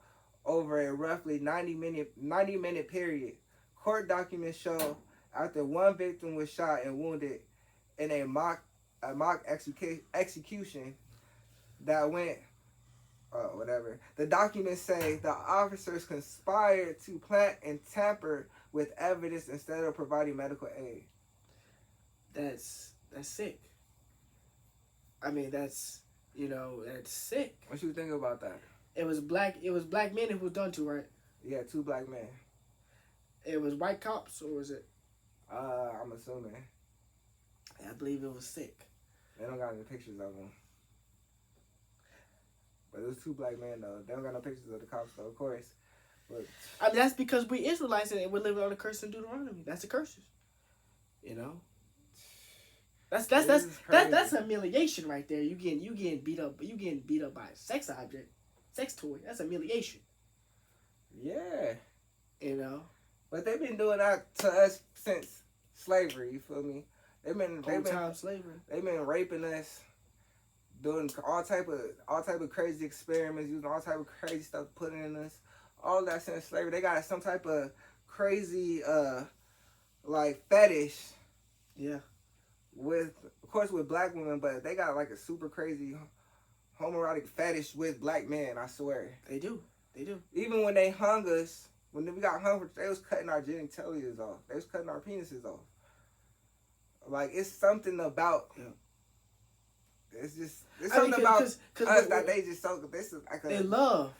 B: over a roughly 90-minute period. Court documents show after one victim was shot and wounded in a mock execution that went whatever. The documents say the officers conspired to plant and tamper with evidence instead of providing medical aid.
A: That's sick. I mean, that's sick.
B: What you think about that?
A: It was black men it was done to, right?
B: Yeah, 2 black men.
A: It was white cops, or was it?
B: I'm assuming.
A: I believe it was sick.
B: They don't got any pictures of them. But it was 2 black men, though. They don't got no pictures of the cops, though, of course. But
A: I mean, that's because we Israelites and we're living on the curse in Deuteronomy. That's the curses. You know? That's humiliation right there. You getting beat up by a sex object, sex toy. That's humiliation.
B: Yeah.
A: You know.
B: But they've been doing that to us since slavery. You feel me? They've been
A: slavery.
B: They've been raping us, doing all type of crazy experiments, using all type of crazy stuff to put in us. All that since slavery. They got some type of crazy like fetish.
A: Yeah.
B: With, of course, with black women, but they got like a super crazy homoerotic fetish with black men, I swear.
A: They do.
B: Even when they hung us, when we got hung, they was cutting our genitalia off. They was cutting our penises off. Like, it's something about, it's something about us that they just so, this is like
A: they love.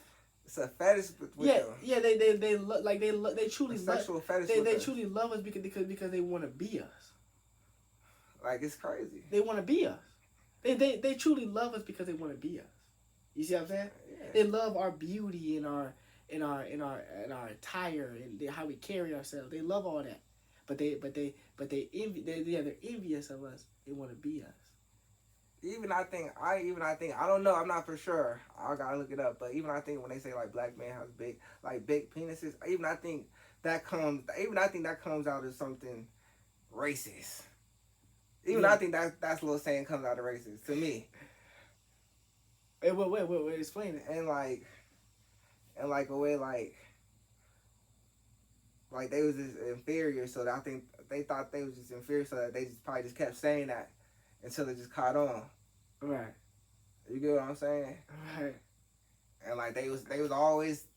B: It's a fetish with them.
A: Yeah, they truly
B: sexual fetish.
A: They truly love us because they want to be us.
B: Like, it's crazy.
A: They want to be us. They truly love us because they want to be us. You see what I'm saying?
B: Yeah.
A: They love our beauty and our attire and how we carry ourselves. They love all that, but they're envious of us. They want to be us.
B: I don't know. I'm not for sure. I gotta look it up. But even I think when they say like black men have big penises, I think that comes out as something racist. I think that's little saying comes out of racist to me.
A: Hey, wait, explain it.
B: And like a way like they was just inferior, so that I think they thought they was just inferior, so that they just probably just kept saying that until it just caught on.
A: Right.
B: You get what I'm saying?
A: Right.
B: And like they was always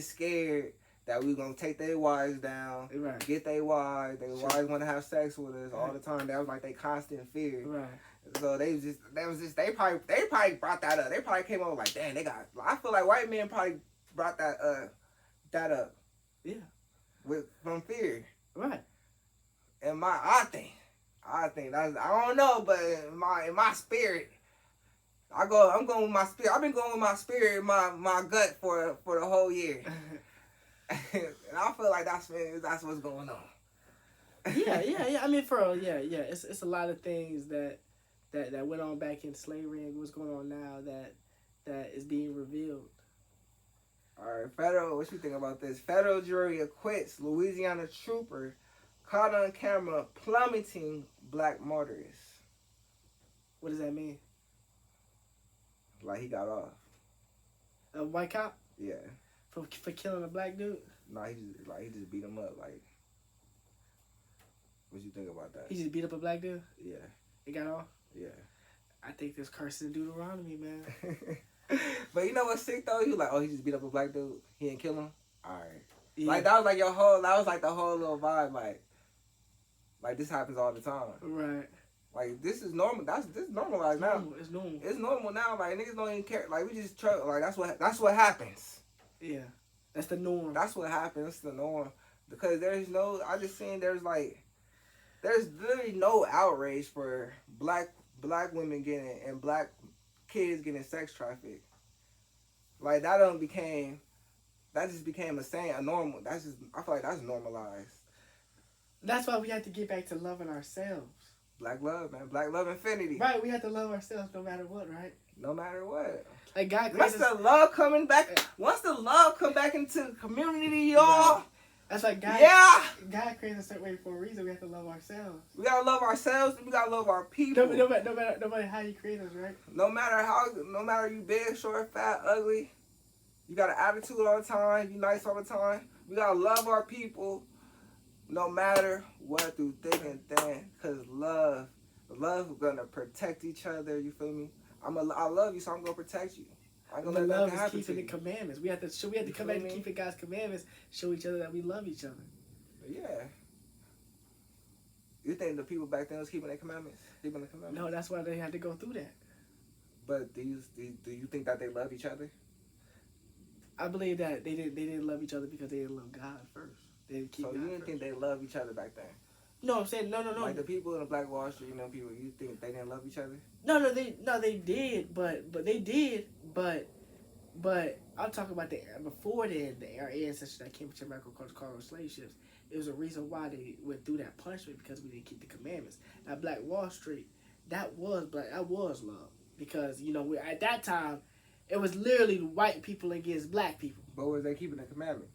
B: scared that we was gonna take their wives down,
A: right.
B: Get their wives. Their wives want to have sex with us all the time. That was like they constant fear.
A: Right.
B: So they probably brought that up. They probably came over like, dang, I feel like white men probably brought that up.
A: Yeah.
B: From fear.
A: Right.
B: And I think that's, I don't know, but in my spirit, I'm going with my spirit. I've been going with my spirit, my gut for the whole year. And I feel like that's what's going on.
A: Yeah. I mean, for real, yeah. It's a lot of things that went on back in slavery and what's going on now that is being revealed.
B: All right, what you think about this? Federal jury acquits Louisiana trooper caught on camera plummeting black motorists.
A: What does that mean?
B: Like he got off.
A: A white cop?
B: Yeah.
A: For killing a black dude?
B: No, he just beat him up. Like, what you think about that?
A: He just beat up a black dude?
B: Yeah.
A: He got off?
B: Yeah.
A: I think this curse in Deuteronomy, man.
B: But you know what's sick though? He was like, oh, he just beat up a black dude. He didn't kill him. All right.
A: Yeah.
B: Like that was like the whole little vibe. Like this happens all the time.
A: Right.
B: Like this is normal. This is normalized now.
A: It's normal.
B: It's normal now. Like niggas don't even care. Like we just try. Like that's what happens.
A: Yeah. That's the norm.
B: That's what happens. It's the norm. Because there's literally no outrage for black women getting and black kids getting sex trafficked. Like that just became a normal. I feel like that's normalized.
A: That's why we have to get back to loving ourselves.
B: Black love, man. Black love infinity.
A: Right, we have to love ourselves no matter what, right?
B: No matter what.
A: Like God
B: once the love come back into the community, y'all,
A: That's like God.
B: Yeah.
A: God created a certain way for a reason. We have to love ourselves.
B: We gotta love ourselves and we gotta love our people.
A: No matter how you create us, right?
B: No matter you big, short, fat, ugly, you got an attitude all the time, you nice all the time. We gotta love our people no matter what through thick and thin. Cause love gonna protect each other, you feel me? I love you, so I'm gonna protect you. I'm gonna
A: The
B: let
A: love
B: nothing
A: is
B: happen
A: keeping
B: to
A: the
B: you.
A: commandments. We have to come back to keeping God's commandments, show each other that we love each other.
B: Yeah. You think the people back then was keeping their commandments? Keeping the commandments?
A: No, that's why they had to go through that.
B: But do you think that they love each other?
A: I believe that they didn't love each other because they didn't love God first. They didn't keep
B: So
A: God
B: you didn't
A: first.
B: think they loved each other back then?
A: No, I'm saying no.
B: Like the people in the Black Wall Street, people, you think they didn't love each other?
A: No, they did, but I'm talking about the before then, our ancestors that came to America called slave ships. It was a reason why they went through that punishment because we didn't keep the commandments. Now, Black Wall Street, that was love because at that time, it was literally white people against black people.
B: But was they keeping the commandments?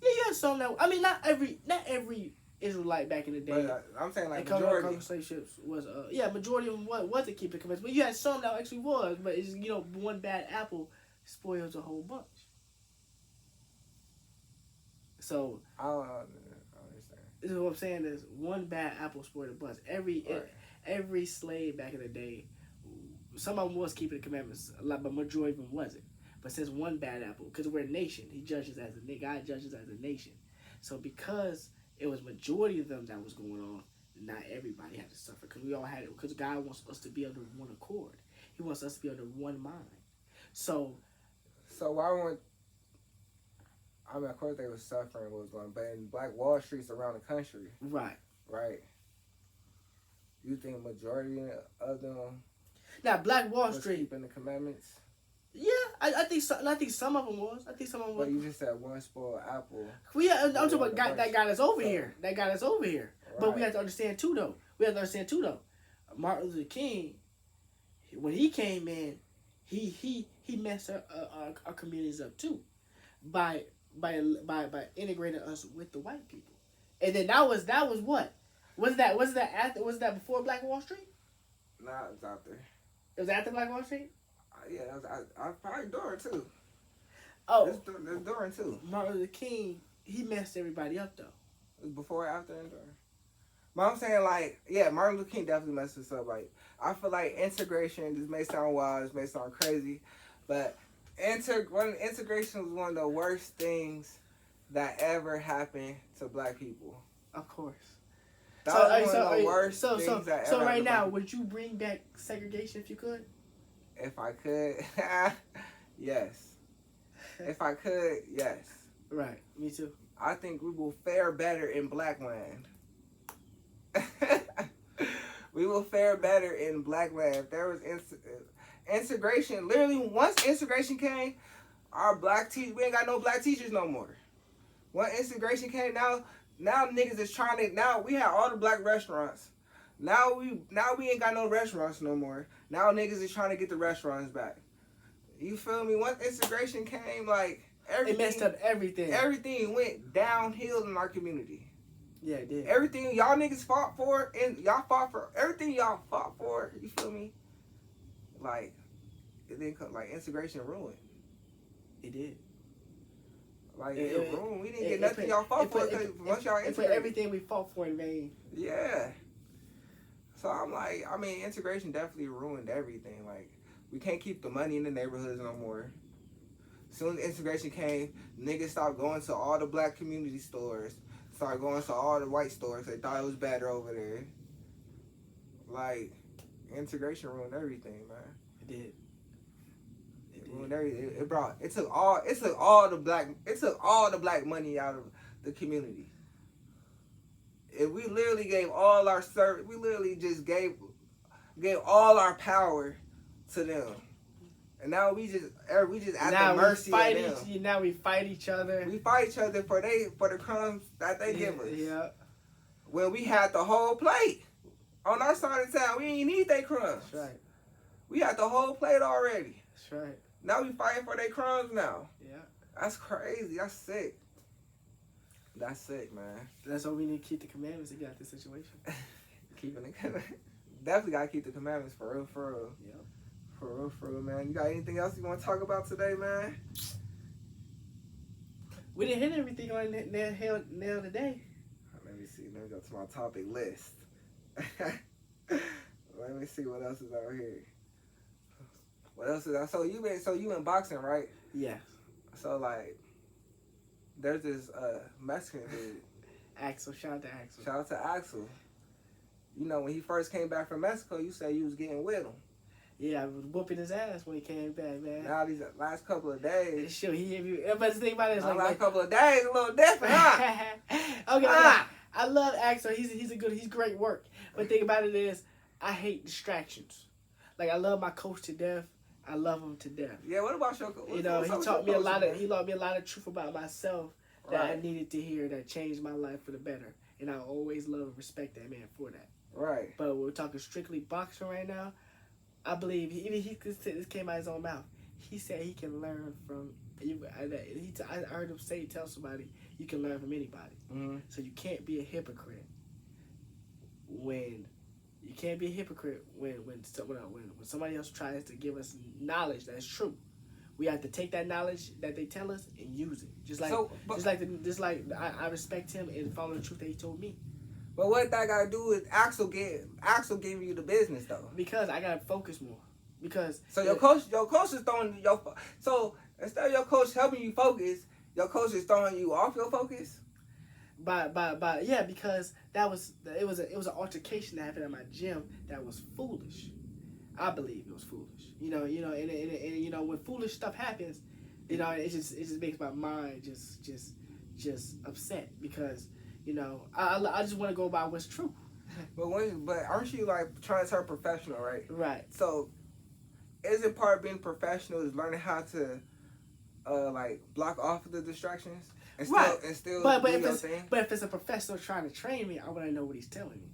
A: Yeah, some that. I mean, not every Israelite back in the day.
B: But I'm saying like
A: majority slave ships was majority of them wasn't keeping commandments, but you had some that actually was. But it's one bad apple spoils a whole bunch. So
B: I don't understand.
A: This is what I'm saying is one bad apple spoiled a bunch. Every slave back in the day, some of them was keeping the commandments, but majority of them wasn't. But since one bad apple, because we're a nation, God judges as a nation. So because it was majority of them that was going on, not everybody had to suffer. Because we all had it. Because God wants us to be under one accord. He wants us to be under one mind. So
B: why won't? I mean, of course they were suffering, what was going on, but in Black Wall Streets around the country,
A: right.
B: You think majority of them
A: now Black Wall
B: was
A: Street
B: keeping the commandments?
A: Yeah, I think so. I think some of them was.
B: But you just said one spoiled apple.
A: I'm talking about that guy that's over here. That guy that's over here. Right. But we have to understand too, though. Martin Luther King, when he came in, he messed our communities up too, by integrating us with the white people. And then that was what? Was that before Black Wall Street?
B: Nah, it was out there.
A: It was after Black Wall Street?
B: Yeah, I probably during too.
A: Oh,
B: it's during too.
A: Martin Luther King, he messed everybody up though.
B: It was before, after, and during. But I'm saying Martin Luther King definitely messed us up. Like I feel like integration. This may sound wild, this may sound crazy, but integration was one of the worst things that ever happened to black people.
A: Of course.
B: That was one of the worst things that ever happened.
A: So right now, would you bring back segregation if you could?
B: If I could, yes. If I could, yes.
A: Right, me too.
B: I think we will fare better in black land. We will fare better in black land. If there was integration, literally once integration came, we ain't got no black teachers no more. Once integration came, now niggas is trying to, now we have all the black restaurants. Now we ain't got no restaurants no more. Now niggas is trying to get the restaurants back. You feel me? Once integration came, everything,
A: it messed up everything.
B: Everything went downhill in our community.
A: Yeah, it did.
B: Everything y'all niggas fought for, and y'all fought for everything y'all fought for. You feel me? It didn't come. Integration ruined.
A: It did.
B: It ruined. We didn't get nothing y'all fought for because once y'all integrated,
A: it put everything we fought for in vain.
B: Yeah. So I'm integration definitely ruined everything. We can't keep the money in the neighborhoods no more. As soon as integration came, niggas stopped going to all the black community stores, started going to all the white stores. They thought it was better over there. Integration ruined everything, man.
A: It did.
B: It ruined everything. It took all the black money out of the community. If we literally gave all our service, we literally just gave all our power to them, and now we just at the mercy of them.
A: Now we fight each other.
B: We fight each other for the crumbs that they give us.
A: Yeah.
B: When we had the whole plate on our side of town, we ain't need their crumbs.
A: That's right.
B: We had the whole plate already.
A: That's right.
B: Now we fighting for their crumbs now.
A: Yeah.
B: That's crazy. That's sick. That's sick, man.
A: That's why we need to keep the commandments to get out this situation.
B: Keeping the definitely gotta keep the commandments for real, for real.
A: Yeah.
B: For real, man. You got anything else you want to talk about today, man?
A: We didn't hit everything on nail today.
B: Let me see. Let me go to my topic list. Let me see what else is out here. What else is out? So you in boxing, right?
A: Yeah.
B: So like, there's this Mexican dude.
A: Axel, shout out to Axel.
B: Shout out to Axel. You know, when he first came back from Mexico, you said you was getting with him.
A: Yeah, I was whooping his ass when he came back, man.
B: Now these last couple of days.
A: Sure, but the thing about it is like
B: last couple of days a little different, huh?
A: Okay, I love Axel. He's great work. But the thing about it is, I hate distractions. Like I love my coach to death. I love him to death.
B: Yeah, what about your coach?
A: You know, he taught me a lot of truth about myself that I needed to hear that changed my life for the better. And I always love and respect that man for that.
B: Right.
A: But we're talking strictly boxing right now. I believe this came out of his own mouth. He said he can learn from you. I heard him tell somebody you can learn from anybody.
B: Mm-hmm.
A: So you can't be a hypocrite when somebody else tries to give us knowledge that's true. We have to take that knowledge that they tell us and use it. Just like I respect him and follow the truth that he told me.
B: But what that got to do with Axel giving you the business though?
A: Because I gotta focus more. Because
B: your coach is throwing so instead of your coach helping you focus, your coach is throwing you off your focus.
A: Yeah, because it was an altercation that happened at my gym that was foolish. I believe it was foolish. You know, and you know when foolish stuff happens, you know it just makes my mind just upset because. You know, I just want to go by what's true.
B: But aren't you like trying to turn professional, right?
A: Right.
B: So, isn't part of being professional is learning how to, like block off the distractions and still do your thing?
A: But if it's a professional trying to train me, I want to know what he's telling me.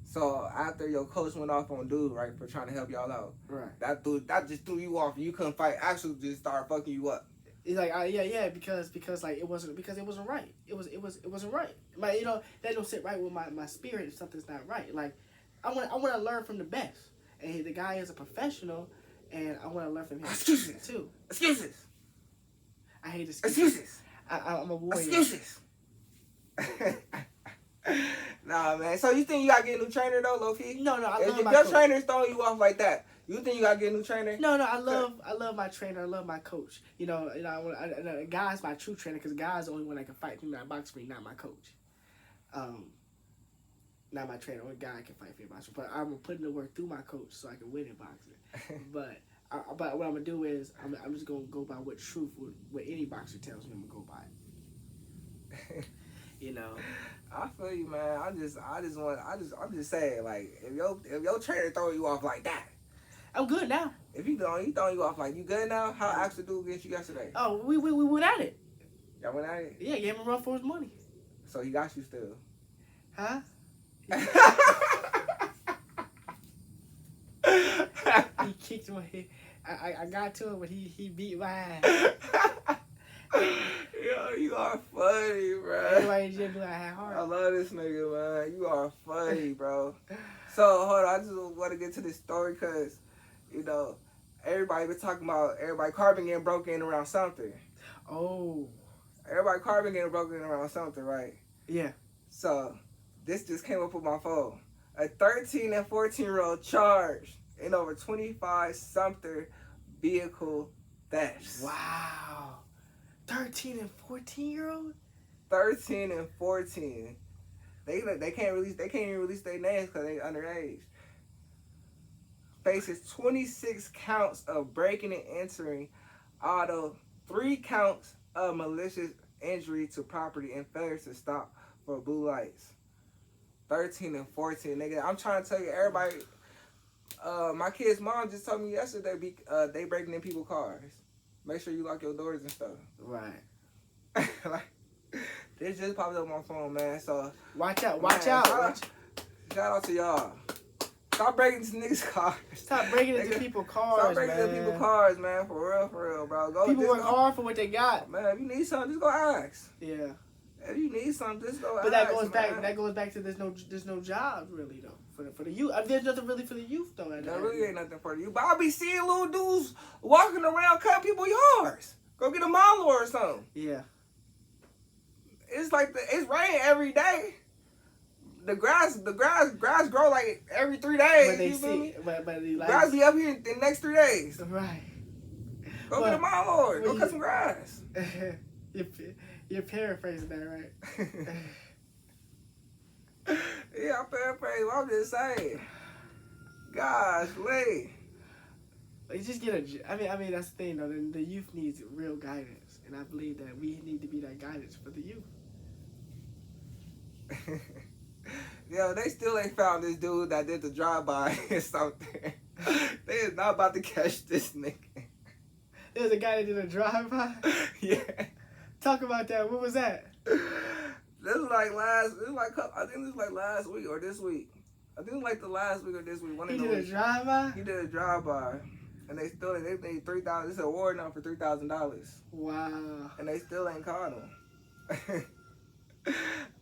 B: So after your coach went off on dude, right, for trying to help y'all out,
A: right?
B: That just threw you off. You couldn't fight. Actually, just started fucking you up.
A: It's like because like it wasn't right. It wasn't right. Like, you know, that don't sit right with my spirit if something's not right. Like I want to learn from the best, and the guy is a professional, and I want to learn from him.
B: Excuses
A: too.
B: Excuses.
A: I hate excuses. I'm a warrior.
B: Excuses. Nah, man. So you think you gotta get a new trainer though, low-key?
A: No.
B: If your trainer's throwing you off like that, you think you gotta get a new trainer?
A: No. I love my trainer. I love my coach. You know, Guy's my true trainer because Guy's the only one that can fight me, not box me, not my coach. Not my trainer. Only Guy can fight me in boxing. But I'm putting the work through my coach so I can win in boxing. but what I'm gonna do is I'm just gonna go by what truth what any boxer tells me. I'm gonna go by it. You know.
B: I feel you, man. I'm just saying, like, if your trainer throw you off like that,
A: I'm good now.
B: If he throwing you off like you good now, how Axel do against you yesterday?
A: Oh, we went at it.
B: Y'all went at it?
A: Yeah, gave him a run for his money.
B: So he got you still?
A: Huh? He kicked me. I got to him, but he beat my ass.
B: Yo, you are funny, bro.
A: Everybody just be like, hard.
B: I love this nigga, man. You are funny, bro. So, hold on. I just want to get to this story because, you know, everybody been talking about carbon getting broken around something.
A: Oh.
B: Everybody carbon getting broken around something, right?
A: Yeah.
B: So, this just came up with my phone. A 13 and 14-year-old charged in over 25 Sumter vehicle thefts.
A: Wow. 13 and 14-year-old?
B: 13 and 14. They can't even release their names because they underage. Faces 26 counts of breaking and entering, although 3 counts of malicious injury to property and failure to stop for blue lights. 13 and 14, nigga. I'm trying to tell you, everybody. My kid's mom just told me yesterday they breaking in people's cars. Make sure you lock your doors and stuff.
A: Right.
B: Like, this just popped up on my phone, man. So
A: watch out.
B: Shout out to y'all. Stop breaking these niggas' cars.
A: Stop breaking into people's cars,
B: Stop breaking
A: man.
B: into people's cars, man. For real, bro.
A: People work hard for what they got.
B: Man, if you need something, just go ask.
A: Yeah.
B: If you need something, just go ask.
A: But that goes back. That goes back to there's no jobs really though for the youth. I mean, there's nothing really for the youth though.
B: There really ain't nothing for the youth. But I be seeing little dudes walking around cutting people's yards. Go get a mower or something.
A: Yeah.
B: It's like it's raining every day. The grass grow like every 3 days.
A: But they
B: you feel me?
A: But like,
B: Grass be up here in the next 3 days.
A: Right.
B: Go get a mower. Go cut some grass.
A: You're paraphrasing that, right?
B: Yeah, I'm paraphrasing. I'm just saying. Gosh, Lee.
A: You just get I mean that's the thing though. The youth needs real guidance, and I believe that we need to be that guidance for the youth.
B: Yo, they still ain't found this dude that did the drive-by or something. They is not about to catch this nigga.
A: There's a guy that did a drive-by?
B: Yeah.
A: Talk about that. What was that?
B: I think this is like last week or this week. I think it was like the last week or this week.
A: He did a drive-by?
B: He did a drive-by. And they paid $3,000. It's an award now for $3,000.
A: Wow.
B: And they still ain't caught him.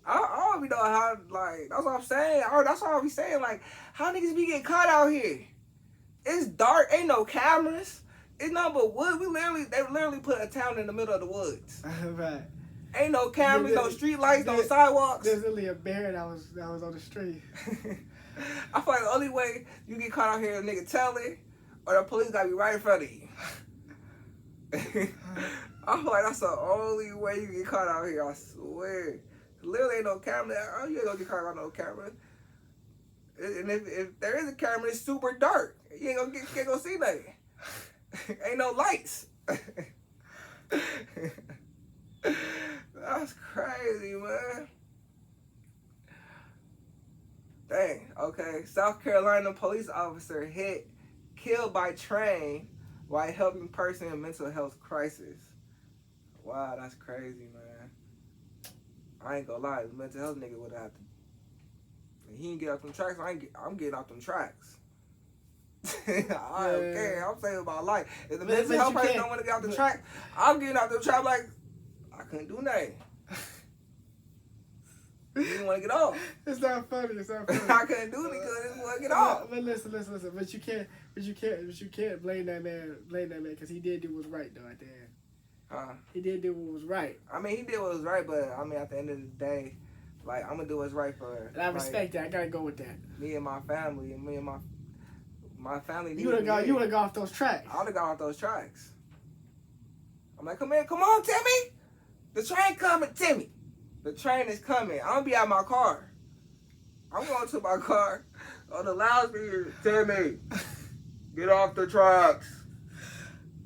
B: I don't even know how, like, that's what I'm saying. That's what I be saying. Like, how niggas be getting caught out here? It's dark. Ain't no cameras. It's nothing but wood. They literally put a town in the middle of the woods.
A: Right.
B: Ain't no cameras, no street lights, no sidewalks.
A: There's literally a bear that was on the street.
B: I feel like the only way you get caught out here, a nigga tell it, or the police gotta be right in front of you. I feel like that's the only way you get caught out here, I swear. Literally ain't no camera. Oh, you ain't gonna get caught on no camera. And if there is a camera, it's super dark. You ain't gonna see nothing. Ain't no lights. That's crazy, man. Dang, okay. South Carolina police officer killed by train while helping person in mental health crisis. Wow, that's crazy, man. I ain't gonna lie, the mental health nigga would have to. If he didn't get off them tracks, I'm getting off them tracks. I don't care. I'm saying about life. If the mental health person don't want to get off the track, I'm getting off the track like I couldn't do nothing. You didn't want to get off.
A: It's not funny. I
B: couldn't do it because I didn't want to get off.
A: But listen. But you can't blame that man because he did do what was right though at the end. He did do what was right.
B: I mean, he did what was right, but I mean, at the end of the day, like I'm gonna do what's right for.
A: And I respect that. I gotta go with that.
B: Me and my family, and me and my family.
A: You would have gone off those tracks.
B: I would have gone off those tracks. I'm like, come on, Timmy. The train coming, Timmy. The train is coming. I'm gonna be out my car. I'm going to my car on the loudspeaker. Timmy, get off the tracks.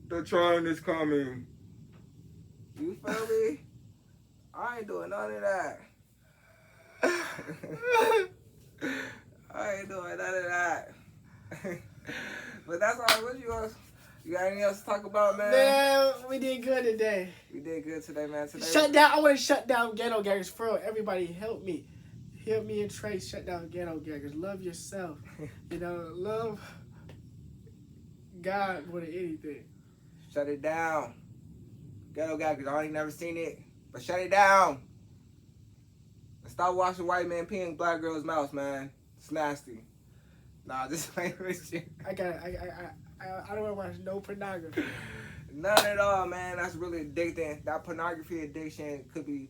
B: The train is coming. You feel me? I ain't doing none of that. I ain't doing none of that. But that's all. What you got anything else to talk about, man?
A: Man, we did good today.
B: We did good today, man.
A: I want to shut down ghetto gaggers for real. Everybody help me. Help me and Trey shut down ghetto gaggers. Love yourself. Love God more than anything.
B: Shut it down. Ghetto gaggers. I ain't never seen it. But shut it down. And stop watching white men peeing black girls' mouths, man. It's nasty. Nah, this ain't with you.
A: I don't want to watch no pornography.
B: None at all, man. That's really addicting. That pornography addiction could be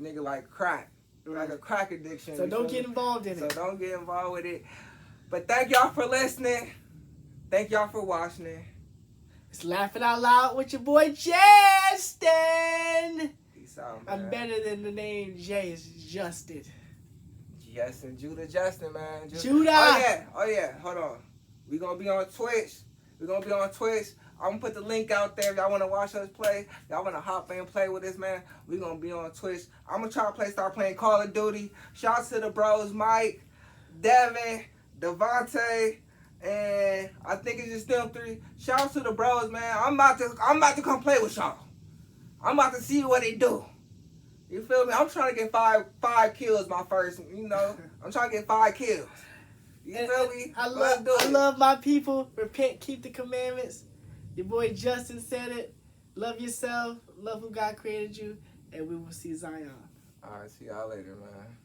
B: nigga like crack. Like a crack addiction.
A: So don't get involved in it.
B: So don't get involved with it. But thank y'all for listening. Thank y'all for watching it.
A: It's Laughing Out Loud with your boy Justin.
B: Peace out, man.
A: I'm better than the name Jay. It's Justin.
B: Justin, man.
A: Judah.
B: Oh yeah. Hold on. We gonna be on Twitch. I'm gonna put the link out there if y'all wanna watch us play. Y'all wanna hop in and play with us, man. We gonna be on Twitch. I'm gonna try to start playing Call of Duty. Shout out to the bros, Mike, Devin, Devontae, and I think it's just them three. Shout out to the bros, man. I'm about to come play with y'all. I'm about to see what they do. You feel me? I'm trying to get five kills my first, I'm trying to get 5 kills. You feel me?
A: I love my people. Repent, keep the commandments. Your boy Justin said it. Love yourself. Love who God created you. And we will see Zion.
B: All right, see y'all later, man.